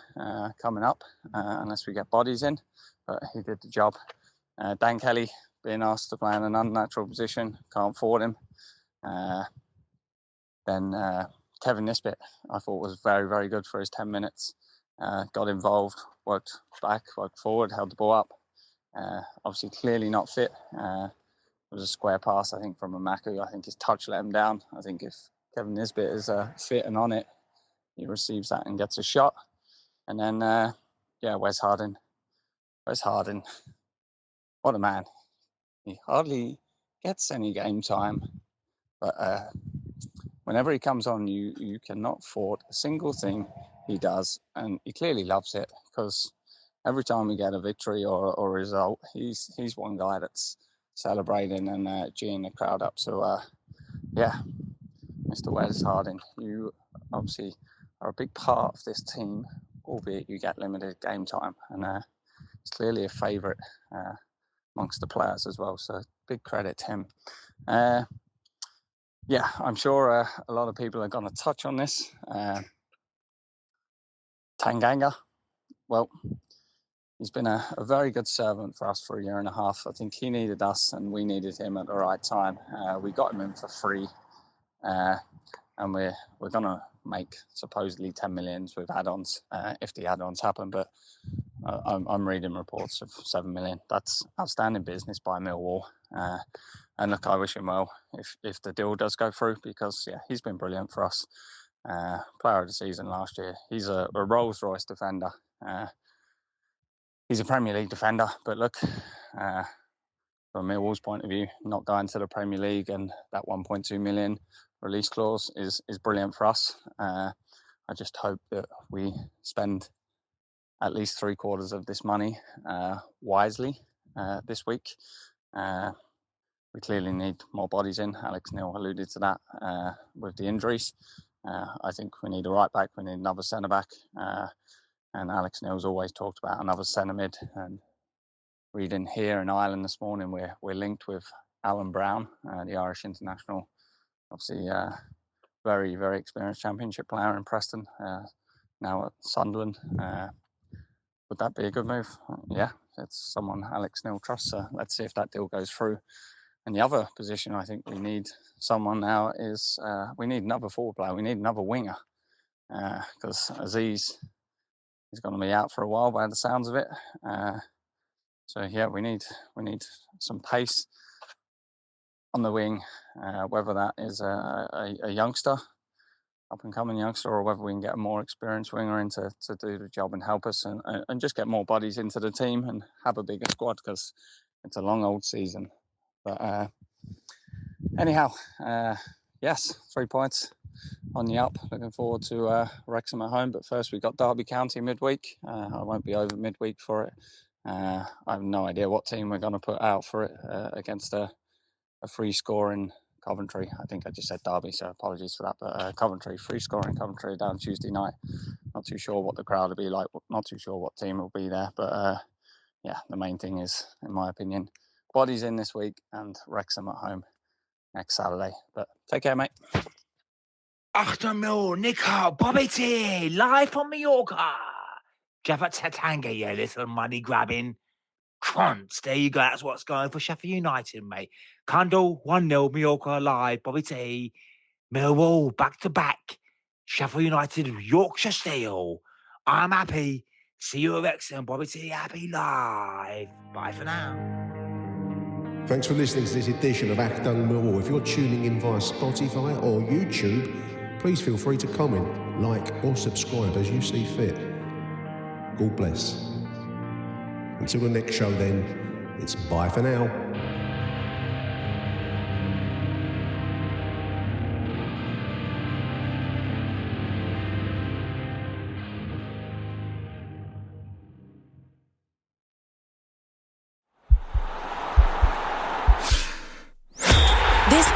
B: coming up unless we get bodies in. But he did the job. Dan Kelly being asked to play in an unnatural position, can't forward him. Then Kevin Nisbet, I thought was very, very good for his 10 minutes. Got involved, worked back, worked forward, held the ball up. Obviously, clearly not fit. It was a square pass, I think, from Amaku. I think his touch let him down. I think if Kevin Nisbet is fit and on it, he receives that and gets a shot. And then, Wes Harding. What a man. He hardly gets any game time. But whenever he comes on, you cannot fault a single thing he does. And he clearly loves it, because every time we get a victory or a result, he's one guy that's celebrating and geeing the crowd up. So, Mr. Wes Harding, you obviously are a big part of this team, albeit you get limited game time. And it's clearly a favourite amongst the players as well. So big credit to him. I'm sure a lot of people are going to touch on this. Tanganga, well, he's been a very good servant for us for a year and a half. I think he needed us and we needed him at the right time. We got him in for free, and we're going to make supposedly 10 million with add-ons if the add-ons happen. But I'm reading reports of 7 million. That's outstanding business by Millwall. And look, I wish him well if the deal does go through, because he's been brilliant for us. Player of the season last year. He's a Rolls-Royce defender. He's a Premier League defender, but look, from Millwall's point of view, not going to the Premier League and that 1.2 million release clause is brilliant for us. I just hope that we spend at least 3/4 of this money wisely this week. We clearly need more bodies in. Alex Neil alluded to that with the injuries. I think we need a right back, we need another centre back. And Alex Neil's always talked about another centre mid. And reading here in Ireland this morning, we're linked with Alan Brown, the Irish international, obviously very, very experienced Championship player in Preston, now at Sunderland. Would that be a good move? Yeah, it's someone Alex Neil trusts. So let's see if that deal goes through. And the other position I think we need someone now is we need another forward player. We need another winger, because Aziz is going to be out for a while by the sounds of it. We need some pace on the wing, whether that is a youngster, up and coming youngster, or whether we can get a more experienced winger in to do the job and help us and just get more bodies into the team and have a bigger squad, because it's a long old season. But anyhow, yes, 3 points on the up. Looking forward to Wrexham at home. But first, we've got Derby County midweek. I won't be over midweek for it. I have no idea what team we're going to put out for it against a free score in Coventry. I think I just said Derby, so apologies for that. But Coventry, free score in Coventry down Tuesday night. Not too sure what the crowd will be like. Not too sure what team will be there. But the main thing is, in my opinion, bodies in this week and Wrexham at home next Saturday. But take care, mate.
C: Achtung, Millwall, Nico, Bobby T, live from Mallorca. Java Tatanga, you little money-grabbing trunts. There you go. That's what's going for Sheffield United, mate. Condal, 1-0, Mallorca live. Bobby T, Millwall, back-to-back. Sheffield United, Yorkshire Steel. I'm happy. See you at Wrexham. Bobby T, happy live. Bye for now.
D: Thanks for listening to this edition of Achtung Millwall. If you're tuning in via Spotify or YouTube, please feel free to comment, like or subscribe as you see fit. God bless. Until the next show then, it's bye for now.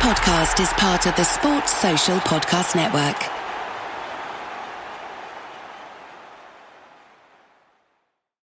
E: podcast is part of the Sports Social Podcast Network.